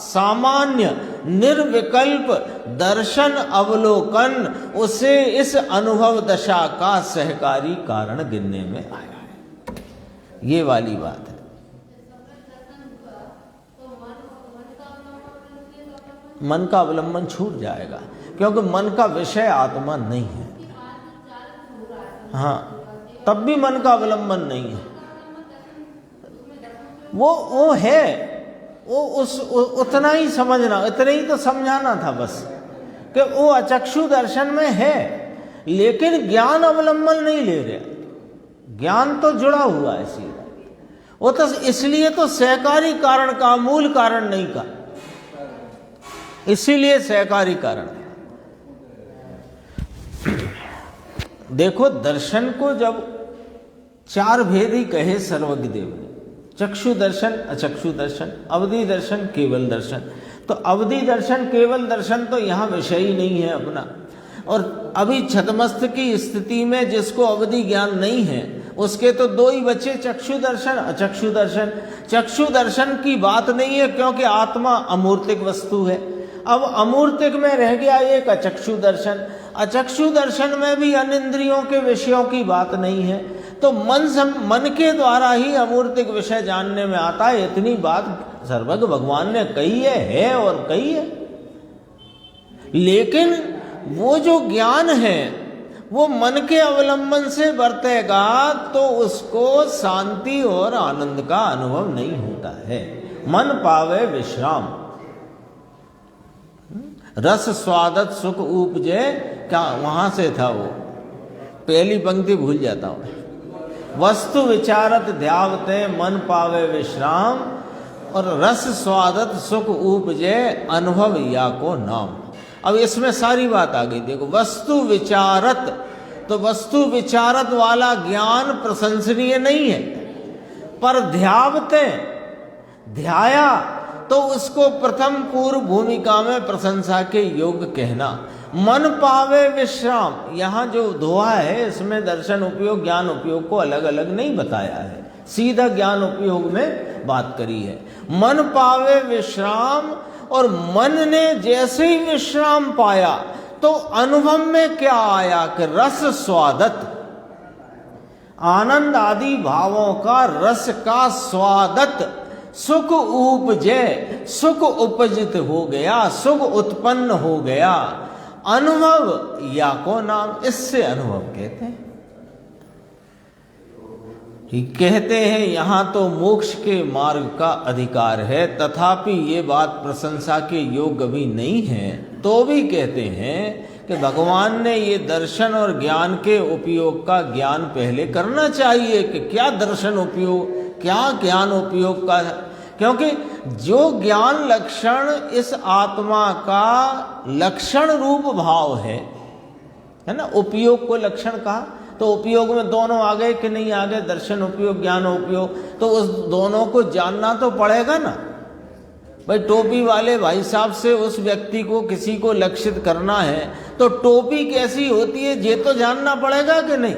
सामान्य निर्विकल्प दर्शन अवलोकन उसे इस अनुभव दशा का सहकारी कारण गिनने में आया है। ये वाली बात है। मन का अवलंबन छूट जाएगा क्योंकि मन का विषय आत्मा नहीं है। हाँ, तब भी मन का अवलंबन नहीं है, वो है, वो उतना ही समझना, इतना ही तो समझाना था बस कि वो अचक्षु दर्शन में है, लेकिन ज्ञान अवलंबन नहीं ले रहा, ज्ञान तो जुड़ा हुआ है सीधा। वो तो इसलिए तो सहकारी कारण का, मूल कारण नहीं का, इसीलिए सहकारी कारण। देखो, दर्शन को जब चार भेद ही कहे सर्वज्ञ देव ने, चक्षु दर्शन, अचक्षु दर्शन, अवधि दर्शन, केवल दर्शन। तो अवधि दर्शन केवल दर्शन तो यहाँ विषय ही नहीं है अपना। और अभी छतमस्त की स्थिति में जिसको अवधि ज्ञान नहीं है उसके तो दो ही बच्चे, चक्षु दर्शन, अचक्षु दर्शन। चक्षु दर्शन की बात नहीं है क्योंकि आत्मा अमूर्तिक वस्तु है। अब अमूर्तिक में रह गया एक अचक्षु दर्शन। अचक्षु दर्शन में भी अन्य इंद्रियों के विषयों की बात नहीं है, तो मन के द्वारा ही अमूर्तिक विषय जानने में आता है। इतनी बात सर्वज्ञ भगवान ने कही है और कही है। लेकिन वो जो ज्ञान है वो मन के अवलंबन से बरतेगा तो उसको शांति और आनंद का अनुभव नहीं होता है। मन पावे विश्राम, रस स्वादत सुख उपजे, क्या वहां से था वो, पहली पंक्ति भूल जाता हूं। वस्तु विचारत ध्यावते मन पावे विश्राम, और रस स्वादत सुख उपजे अनुभव या को नाम। अब इसमें सारी बात आ गई। देखो, वस्तु विचारत, तो वस्तु विचारत वाला ज्ञान प्रशंसनीय नहीं है, पर ध्यावते, ध्याया तो उसको प्रथम पूर्व भूमिका में प्रशंसा के योग्य कहना। मन पावे विश्राम, यहाँ जो दोहा है इसमें दर्शन उपयोग ज्ञान उपयोग को अलग अलग नहीं बताया है, सीधा ज्ञान उपयोग में बात करी है। मन पावे विश्राम, और मन ने जैसे ही विश्राम पाया तो अनुभव में क्या आया कि रस स्वादत, आनंद आदि भावों का रस का स्वादत, सुख उपजे, सुख उपजित हो गया, सुख उत्पन्न हो गया। अनुभव या को नाम, इससे अनुभव कहते हैं। कहते हैं यहां तो मोक्ष के मार्ग का अधिकार है, तथापि ये बात प्रशंसा के योग्य भी नहीं है, तो भी कहते हैं कि भगवान ने ये दर्शन और ज्ञान के उपयोग का ज्ञान पहले करना चाहिए कि क्या दर्शन उपयोग, क्या ज्ञान उपयोग का है। क्योंकि जो ज्ञान लक्षण इस आत्मा का लक्षण रूप भाव है ना, उपयोग को लक्षण कहा, तो उपयोग में दोनों आ गए कि नहीं आ गए, दर्शन उपयोग ज्ञान उपयोग, तो उस दोनों को जानना तो पड़ेगा ना। भाई टोपी वाले भाई साहब से उस व्यक्ति को किसी को लक्षित करना है तो टोपी कैसी होती है ये तो जानना पड़ेगा कि नहीं।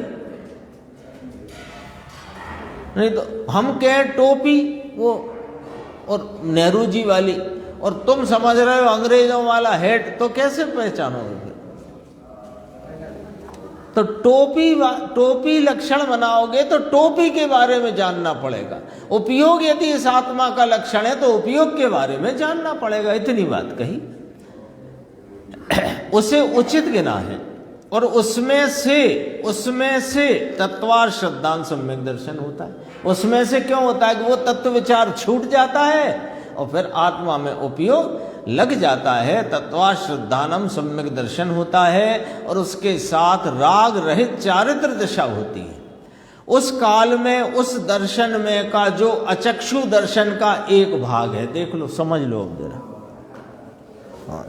नहीं तो हम कहें टोपी वो और नेहरू जी वाली, और तुम समझ रहे हो अंग्रेजों वाला हेट, तो कैसे पहचानोगे। तो टोपी लक्षण बनाओगे तो टोपी के बारे में जानना पड़ेगा। उपयोग यदि इस आत्मा का लक्षण है तो उपयोग के बारे में जानना पड़ेगा। इतनी बात कही, उसे उचित गिना है। और उसमें से तत्वार श्रद्धान सम्यक दर्शन होता है। उसमें से क्यों होता है कि वो तत्व विचार छूट जाता है और फिर आत्मा में उपयोग लग जाता है। तत्वा श्रद्धानम सम्यक दर्शन होता है और उसके साथ राग रहित चारित्र दशा होती है। उस काल में उस दर्शन में का जो अचक्षु दर्शन का एक भाग है, देख लो, समझ लो अब जरा,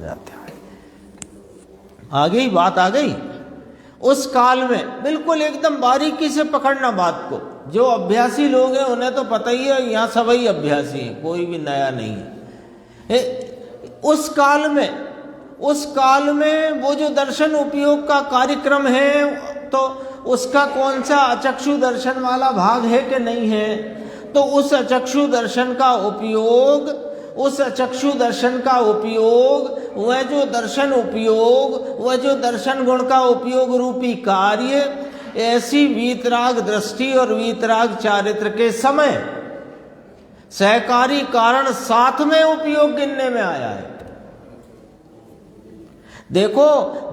जाते हैं आगे ही बात आ गई। उस काल में बिल्कुल एकदम बारीकी से पकड़ना बात को। जो अभ्यासी लोग हैं उन्हें तो पता ही है, यहाँ सभी अभ्यासी हैं, कोई भी नया नहीं है। उस काल में वो जो दर्शन उपयोग का कार्यक्रम है तो उसका कौन सा अचक्षु दर्शन वाला भाग है कि नहीं है। तो उस अचक्षु दर्शन का उपयोग, वह जो दर्शन गुण का उपयोग रूपी कार्य ऐसी वीतराग दृष्टि और वीतराग चारित्र के समय सहकारी कारण साथ में उपयोग गिनने में आया है। देखो,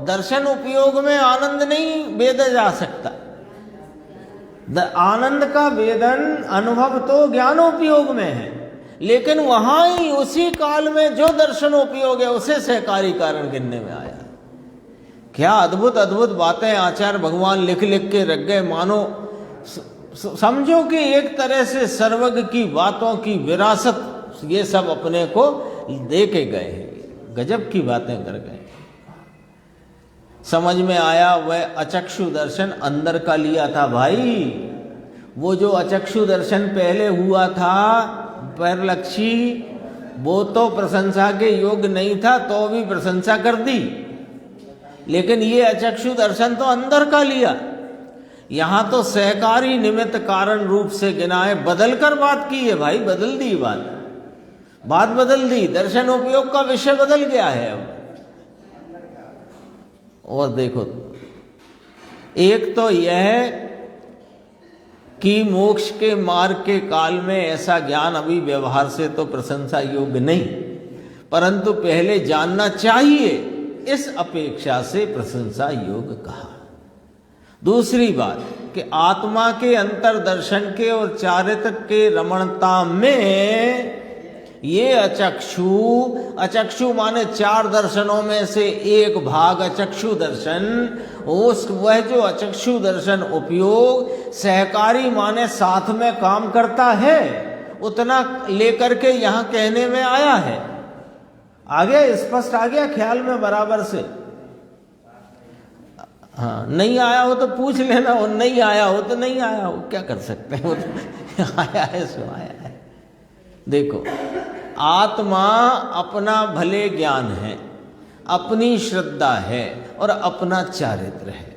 दर्शन उपयोग में आनंद नहीं वेदा जा सकता। आनंद का वेदन अनुभव तो ज्ञानोपयोग में है, लेकिन वहां ही उसी काल में जो दर्शनोपयोग है उसे सहकारी कारण गिनने में आया। क्या अद्भुत अद्भुत बातें आचार्य भगवान लिख लिख के रख गए। मानो समझो कि एक तरह से सर्वज्ञ की बातों की विरासत ये सब अपने को दे के गए हैं। गजब की बातें कर गए। समझ में आया वह अचक्षु दर्शन अंदर का लिया था भाई। वो जो अचक्षु दर्शन पहले हुआ था पैरलक्षी, वो तो प्रशंसा के योग्य नहीं था, तो भी प्रशंसा कर दी। लेकिन ये अचक्षु दर्शन तो अंदर का लिया। यहां तो सहकारी निमित्त कारण रूप से गिना है। बदल कर बात की है भाई, बदल दी बात बदल दी। दर्शन उपयोग का विषय बदल गया है अब। और देखो, एक तो यह कि मोक्ष के मार्ग के काल में ऐसा ज्ञान अभी व्यवहार से तो प्रशंसा योग्य नहीं, परंतु पहले जानना चाहिए, इस अपेक्षा से प्रशंसा योग्य कहा। दूसरी बात कि आत्मा के अंतर्दर्शन के और चारित्र के रमणता में ये अचक्षु माने चार दर्शनों में से एक भाग अचक्षु दर्शन, वह जो अचक्षु दर्शन उपयोग सहकारी माने साथ में काम करता है, उतना लेकर के यहाँ कहने में आया है। आ गया, स्पष्ट आ गया ख्याल में बराबर से। हाँ, नहीं आया हो तो पूछ लेना, और नहीं आया हो तो नहीं आया हो, क्या कर सकते हैं। वो तो आया है सो आया है। देखो, आत्मा अपना भले ज्ञान है, अपनी श्रद्धा है और अपना चारित्र है।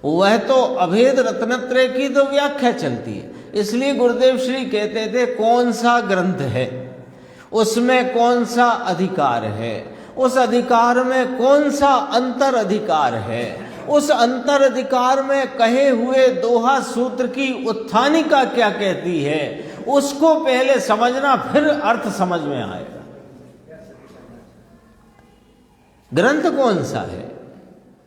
वह तो अभेद रत्नत्रय की तो व्याख्या चलती है। इसलिए गुरुदेव श्री कहते थे कौन सा ग्रंथ है, उसमें कौन सा अधिकार है, उस अधिकार में कौन सा अंतर अधिकार है, उस अंतर अधिकार में कहे हुए दोहा सूत्र की उत्थानिका क्या कहती है, उसको पहले समझना, फिर अर्थ समझ में आएगा। ग्रंथ कौन सा है?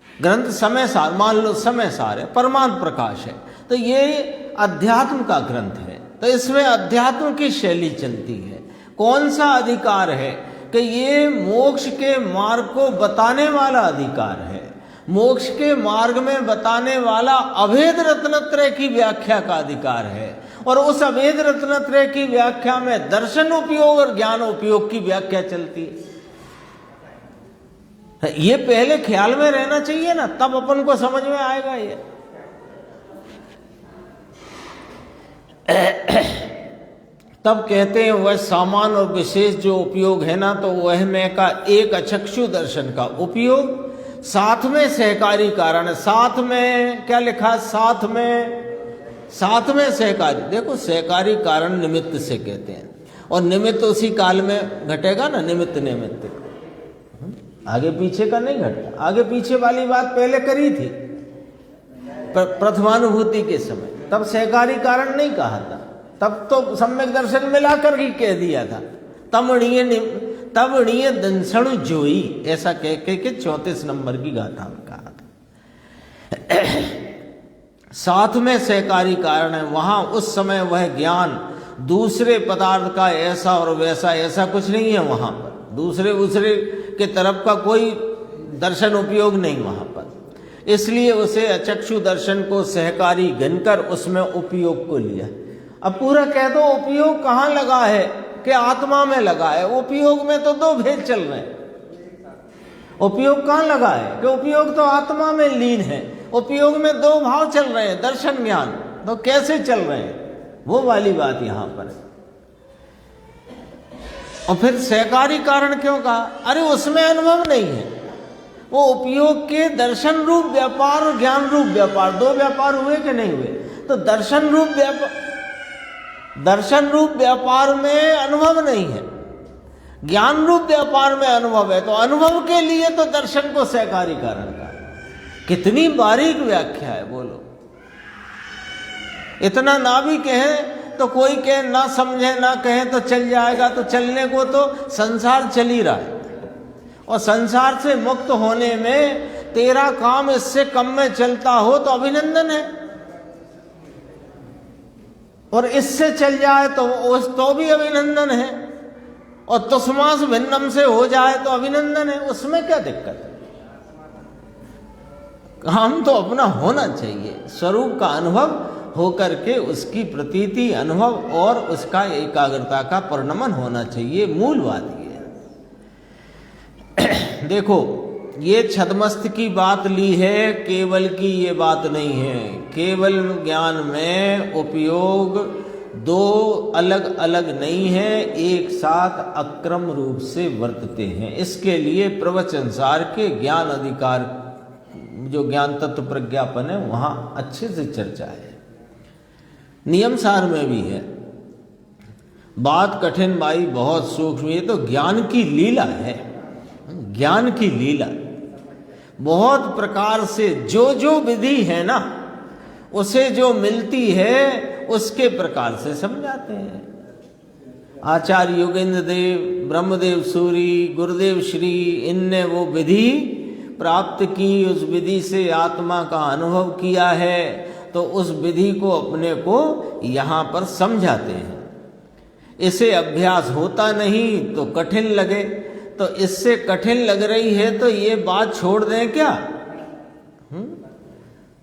ग्रंथ समय सार, मान लो समय सार है, परमार्थ प्रकाश है, तो ये अध्यात्म का ग्रंथ है, तो इसमें अध्यात्म की शैली चलती है। कौन सा अधिकार है कि ये मोक्ष के मार्ग को बताने वाला अधिकार है। मोक्ष के मार्ग में बताने वाला अभेद रत्नत्रय की व्याख्या का अधिकार है, और उस अभेद रत्नत्रय की व्याख्या में दर्शन उपयोग और ज्ञान उपयोग की व्याख्या चलती है। ये पहले ख्याल में रहना चाहिए ना, तब अपन को समझ में आएगा ये। तब कहते हैं वह सामान और विशेष जो उपयोग है ना, तो वह में का एक अचक्षु दर्शन का उपयोग, साथ में सहकारी कारण है। साथ में क्या लिखा? साथ में सहकारी। देखो सहकारी कारण निमित्त से कहते हैं, और निमित्त उसी काल में घटेगा ना, निमित्त आगे पीछे का नहीं घटता। आगे पीछे वाली बात पहले करी थी प्रथमानुभूति के समय, तब सहकारी कारण नहीं कहा था, तब तो सम्यक दर्शन मिलाकर ही कह दिया था। तमणीय दंसण जोई, ऐसा कह के 34 नंबर की गाथा में कहा था। साथ में सहकारी कारण है। वहां उस समय वह ज्ञान दूसरे पदार्थ का ऐसा और वैसा ऐसा कुछ नहीं है। वहां पर दूसरे के तरफ का कोई दर्शन उपयोग नहीं वहां पर, इसलिए उसे अचक्षु दर्शन को सहकारी गणकर उसमें उपयोग को लिया। अब पूरा कह दो उपयोग कहाँ लगा है कि आत्मा में लगा है। उपयोग में तो दो भेद चल रहे हैं। उपयोग कहाँ लगा है कि उपयोग तो आत्मा में लीन है। उपयोग में दो भाव चल रहे हैं, दर्शन ज्ञान, तो कैसे चल रहे हैं, वो वाली बात यहां पर है। और फिर सहकारी कारण क्यों कहा? अरे उसमें अनुभव नहीं है। वो उपयोग के दर्शन रूप व्यापार और ज्ञान रूप व्यापार, दो व्यापार हुए कि नहीं हुए? तो दर्शन रूप व्यापार में अनुभव नहीं है, ज्ञान रूप व्यापार में अनुभव है। तो अनुभव के लिए तो दर्शन को सहकारी कारण का। कितनी बारीक व्याख्या है, बोलो। इतना ना भी कहें तो कोई कहे, ना समझे ना कहे तो चल जाएगा। तो चलने को तो संसार चल ही रहा है, और संसार से मुक्त होने में तेरा काम इससे कम में चलता हो तो अभिनंदन है, और इससे चल जाए तो भी अभिनंदन है, और तुस्मास भिन्नम से हो जाए तो अभिनंदन है। उसमें क्या दिक्कत है? काम तो अपना होना चाहिए, स्वरूप का अनुभव होकर के उसकी प्रतीति, अनुभव और उसका एकाग्रता का परिणमन होना चाहिए। मूल बात ये है। देखो, ये छद्मस्त की बात ली है, केवल की ये बात नहीं है। केवल ज्ञान में उपयोग दो अलग अलग नहीं है, एक साथ अक्रम रूप से वर्तते हैं। इसके लिए प्रवचनसार के ज्ञान अधिकार, जो ज्ञान तत्व प्रज्ञापन है, वहां अच्छे से चर्चा है। नियम सार में भी है। बात कठिन भाई, बहुत सूक्ष्म। ये तो ज्ञान की लीला है, ज्ञान की लीला। बहुत प्रकार से जो विधि है ना, उसे जो मिलती है उसके प्रकार से समझाते हैं। आचार्य योगेंद्र देव, ब्रह्मदेव सूरी, गुरुदेव श्री, इनने वो विधि प्राप्त की, उस विधि से आत्मा का अनुभव किया है, तो उस विधि को अपने को यहाँ पर समझाते हैं। इसे अभ्यास होता नहीं तो कठिन लगे, तो इससे कठिन लग रही है तो ये बात छोड़ दें क्या?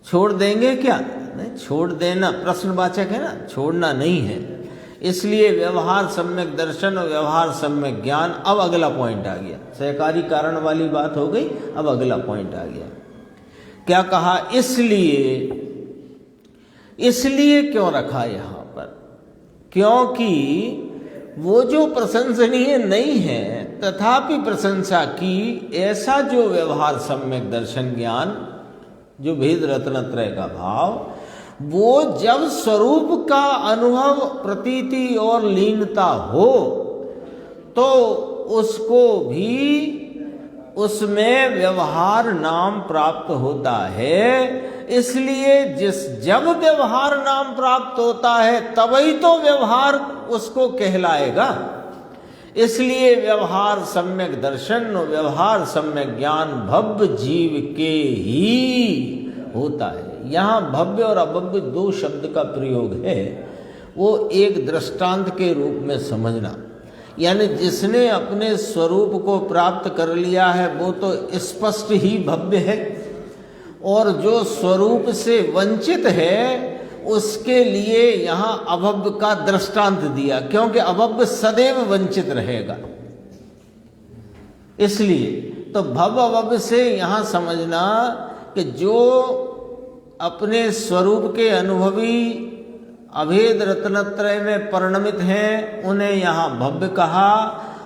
छोड़ देंगे क्या? नहीं, छोड़ देना प्रश्नवाचक है ना, छोड़ना नहीं है। इसलिए व्यवहार सम्यक दर्शन और व्यवहार सम्यक ज्ञान। अब अगला पॉइंट आ गया, सहकारी कारण वाली बात हो गई, अब अगला पॉइंट आ गया। क्या कहा? इसलिए क्यों रखा यहां पर? क्योंकि वो जो प्रशंसनीय नहीं है तथापि प्रशंसा की, ऐसा जो व्यवहार सम्यक दर्शन ज्ञान, जो भेद रत्नत्रय का भाव, वो जब स्वरूप का अनुभव, प्रतीति और लीनता हो तो उसको भी उसमें व्यवहार नाम प्राप्त होता है। इसलिए जब व्यवहार नाम प्राप्त होता है तभी तो व्यवहार उसको कहलाएगा। इसलिए व्यवहार सम्यक दर्शन और व्यवहार सम्यक ज्ञान भव्य जीव के ही होता है। यहाँ भव्य और अभव्य दो शब्द का प्रयोग है, वो एक दृष्टांत के रूप में समझना। यानी जिसने अपने स्वरूप को प्राप्त कर लिया है वो तो स्पष्ट ही भव्य है, और जो स्वरूप से वंचित है उसके लिए यहाँ अभव्य का दृष्टांत दिया, क्योंकि अभव्य सदैव वंचित रहेगा। इसलिए तो भव अभव्य से यहाँ समझना कि जो अपने स्वरूप के अनुभवी अभेद रत्नत्रय में परिणमित हैं उन्हें यहाँ भव्य कहा,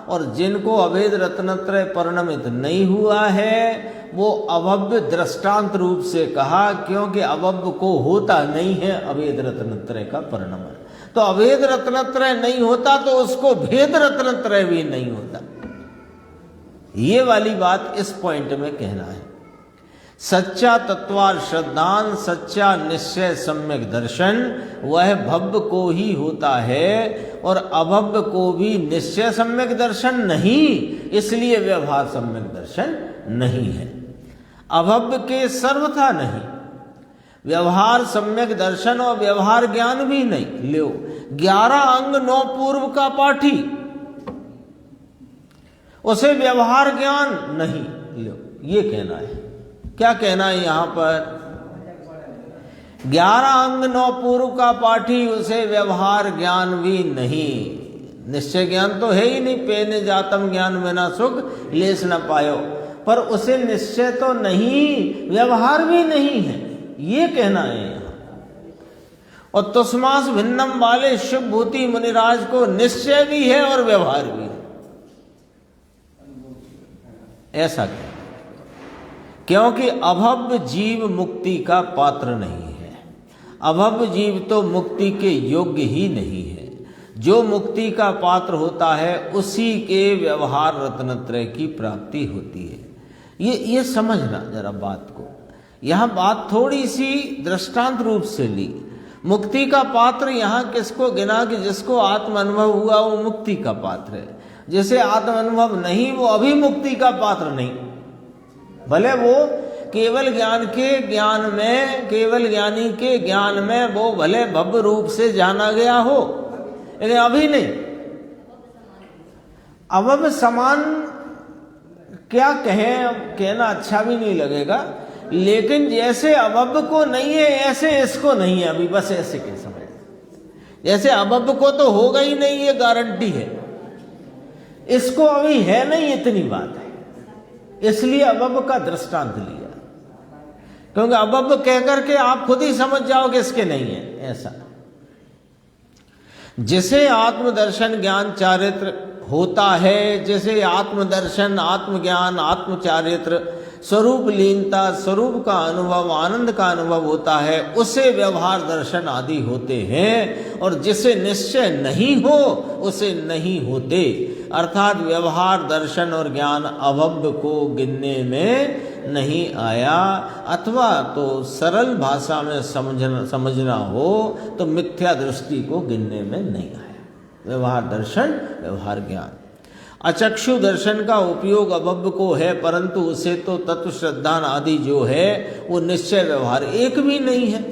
और जिनको अभेद रत्नत्रय परिणमित नहीं हुआ है वो अभव्य दृष्टांत रूप से कहा, क्योंकि अभव्य को होता नहीं है अभेद रत्नत्रय का परिणमन। तो अभेद रत्नत्रय नहीं होता तो उसको भेद रत्नत्रय भी नहीं होता। ये वाली बात इस पॉइंट में कहना है। सच्चा तत्वार श्रद्धान, सच्चा निश्चय सम्यक दर्शन वह भव्य को ही होता है, और अभव्य को भी निश्चय सम्यक दर्शन नहीं, इसलिए व्यवहार सम्यक दर्शन नहीं है। अभव्य के सर्वथा नहीं, व्यवहार सम्यक दर्शन और व्यवहार ज्ञान भी नहीं। लो 11 अंग 9 पूर्व का पाठी, उसे व्यवहार ज्ञान नहीं। लो ये कहना है। क्या कहना है यहाँ पर? 11 अंग 9 पूर्व का पाठी, उसे व्यवहार ज्ञान भी नहीं। निश्चय ज्ञान तो है ही नहीं, पेने जातम ज्ञान बिना सुख लेस न पायो, पर उसे निश्चय तो नहीं, व्यवहार भी नहीं है, ये कहना है यहाँ। और तुष्मास भिन्नम वाले शुभ भूति मुनिराज को निश्चय भी है और व्यवहार भी है, ऐसा क्या? क्योंकि अभव्य जीव मुक्ति का पात्र नहीं है। अभव्य जीव तो मुक्ति के योग्य ही नहीं है। जो मुक्ति का पात्र होता है उसी के व्यवहार रत्नत्रय की प्राप्ति होती है। ये समझना जरा बात को। यहाँ बात थोड़ी सी दृष्टांत रूप से ली। मुक्ति का पात्र यहाँ किसको गिना कि जिसको आत्म अनुभव हुआ वो मुक्ति का पात्र है। जिसे आत्म अनुभव नहीं वो अभी मुक्ति का पात्र नहीं। भले वो केवल ज्ञान के ज्ञान में, केवल ज्ञानी के ज्ञान में वो भले भव्य रूप से जाना गया हो, लेकिन अभी नहीं। अभव्य समान क्या कहें, कहना अच्छा भी नहीं लगेगा, लेकिन जैसे अभव्य को नहीं है ऐसे इसको नहीं है अभी, बस ऐसे के समझ। जैसे अभव्य को तो होगा ही नहीं, ये गारंटी है, इसको अभी है नहीं, इतनी बात है। इसलिए अभव्य का दृष्टांत लिया, क्योंकि अभव्य कहकर के आप खुद ही समझ जाओगे इसके नहीं है ऐसा। जिसे आत्मदर्शन ज्ञान चारित्र होता है, जैसे आत्मदर्शन, आत्मज्ञान, आत्मचारित्र, स्वरूप लीनता, स्वरूप का अनुभव, आनंद का अनुभव होता है, उसे व्यवहार दर्शन आदि होते हैं। और जिसे निश्चय नहीं हो उसे नहीं होते। अर्थात व्यवहार दर्शन और ज्ञान अभव्य को गिनने में नहीं आया, अथवा तो सरल भाषा में समझना हो तो मिथ्या दृष्टि को गिनने में नहीं आया। व्यवहार दर्शन, व्यवहार ज्ञान। अचक्षु दर्शन का उपयोग अभव्य को है, परंतु उसे तो तत्व श्रद्धान आदि जो है वो निश्चय व्यवहार एक भी नहीं है,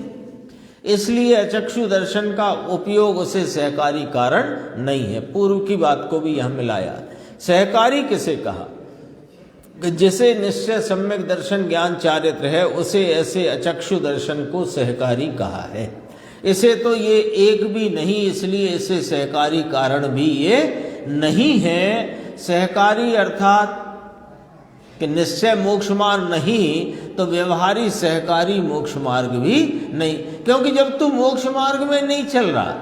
इसलिए अचक्षु दर्शन का उपयोग उसे सहकारी कारण नहीं है। पूर्व की बात को भी यह मिलाया। सहकारी किसे कहा? जिसे निश्चय सम्यक दर्शन ज्ञान चारित्र है उसे ऐसे अचक्षु दर्शन को सहकारी कहा है। इसे तो ये एक भी नहीं, इसलिए इसे सहकारी कारण भी ये नहीं है। सहकारी अर्थात कि निश्चय मोक्ष मार्ग नहीं तो व्यवहारी सहकारी मोक्ष मार्ग भी नहीं, क्योंकि जब तू मोक्ष मार्ग में नहीं चल रहा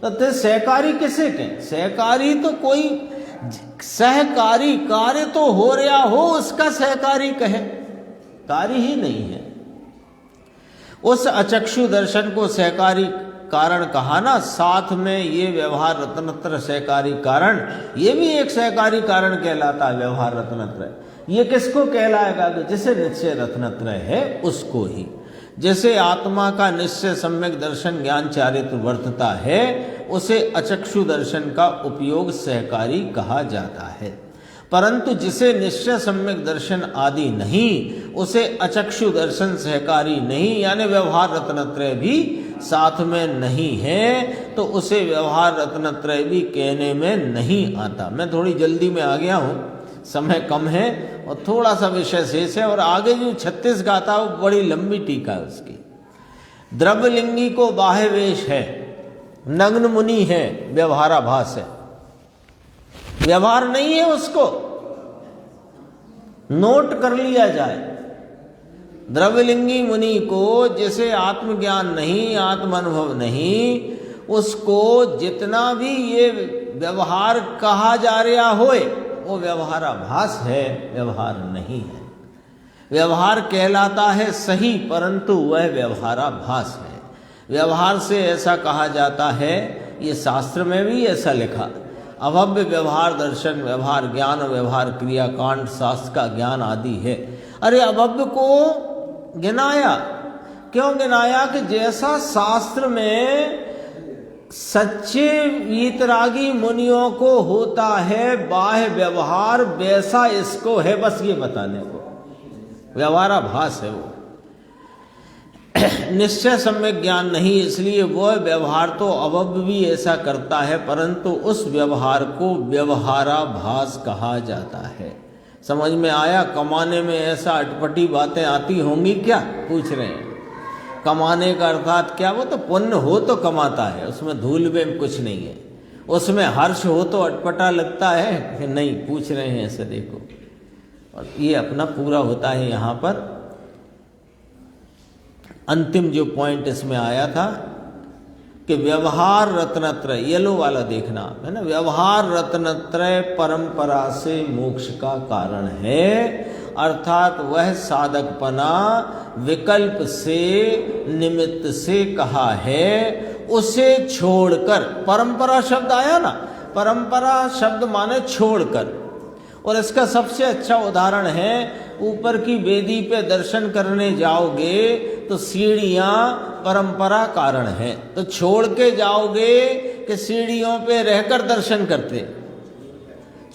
तो सहकारी किसे कहें? सहकारी तो कोई सहकारी कार्य तो हो रहा हो उसका सहकारी कहे, कार्य ही नहीं है। उस अचक्षु दर्शन को सहकारी कारण कहा ना, साथ में ये व्यवहार रत्नत्रय सहकारी कारण, ये भी एक सहकारी कारण कहलाता है। व्यवहार रत्नत्रय ये किसको कहलाएगा? तो जिसे निश्चय रत्नत्रय है उसको ही। जैसे आत्मा का निश्चय सम्यक दर्शन ज्ञान चारित्र वर्तता है, उसे अचक्षु दर्शन का उपयोग सहकारी कहा जाता है। परंतु जिसे निश्चय सम्यक दर्शन आदि नहीं, उसे अचक्षु दर्शन सहकारी नहीं, यानी व्यवहार रत्नत्रय भी साथ में नहीं है, तो उसे व्यवहार रत्नत्रय भी कहने में नहीं आता। मैं थोड़ी जल्दी में आ गया हूँ, समय कम है और थोड़ा सा विषय शेष है, और आगे जो 36 गाथा वो बड़ी लंबी टीका है उसकी। द्रव्यलिंगी को बाह्य वेश है, नग्न मुनि है, व्यवहाराभास है, व्यवहार नहीं है, उसको नोट कर लिया जाए। द्रव्यलिंगी मुनि को जिसे आत्मज्ञान नहीं, आत्म अनुभव नहीं, उसको जितना भी ये व्यवहार कहा जा रहा होए वो व्यवहाराभास है, व्यवहार नहीं है। व्यवहार कहलाता है सही, परंतु वह व्यवहाराभास है। व्यवहार से ऐसा कहा जाता है, ये शास्त्र में भी ऐसा लिखा, अभव्य व्यवहार दर्शन, व्यवहार ज्ञान, व्यवहार क्रिया कांड, शास्त्र का ज्ञान आदि है। अरे अभव्य को गिनाया, क्यों गिनाया? कि जैसा शास्त्र में सच्चे वीतरागी मुनियों को होता है बाह्य व्यवहार, वैसा इसको है, बस ये बताने को व्यवहाराभास है वो। निश्चय सम्यक ज्ञान नहीं, इसलिए वह व्यवहार तो अभव्य भी ऐसा करता है, परंतु उस व्यवहार को व्यवहाराभास कहा जाता है। समझ में आया? कमाने में ऐसा अटपटी बातें आती होंगी क्या, पूछ रहे हैं। कमाने का अर्थात क्या? वो तो पुण्य हो तो कमाता है, उसमें धूल में कुछ नहीं है। उसमें हर्ष हो तो अटपटा लगता है कि नहीं? पूछ रहे हैं ऐसे, देखो। और ये अपना पूरा होता है यहाँ पर। अंतिम जो पॉइंट इसमें आया था कि व्यवहार रत्नत्रय, येलो वाला देखना है ना, व्यवहार रत्नत्रय परंपरा से मोक्ष का कारण है, अर्थात वह साधकपना विकल्प से, निमित्त से कहा है, उसे छोड़कर। परंपरा शब्द आया ना, परंपरा शब्द माने छोड़कर। और इसका सबसे अच्छा उदाहरण है, ऊपर की वेदी पे दर्शन करने जाओगे तो सीढ़ियां परंपरा कारण है, तो छोड़ के जाओगे कि सीढ़ियों पे रहकर दर्शन करते,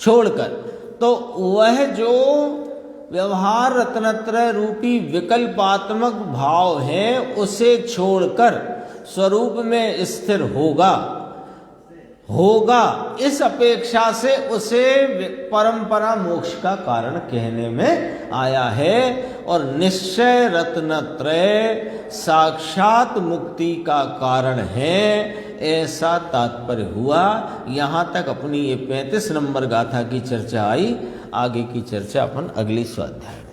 छोड़कर। तो वह जो व्यवहार रत्नत्रय रूपी विकल्पात्मक भाव है, उसे छोड़कर स्वरूप में स्थिर होगा, इस अपेक्षा से उसे परंपरा मोक्ष का कारण कहने में आया है। और निश्चय रत्नत्रय साक्षात मुक्ति का कारण है, ऐसा तात्पर्य हुआ। यहाँ तक अपनी ये 35 नंबर गाथा की चर्चा आई। आगे की चर्चा अपन अगली स्वाध्याय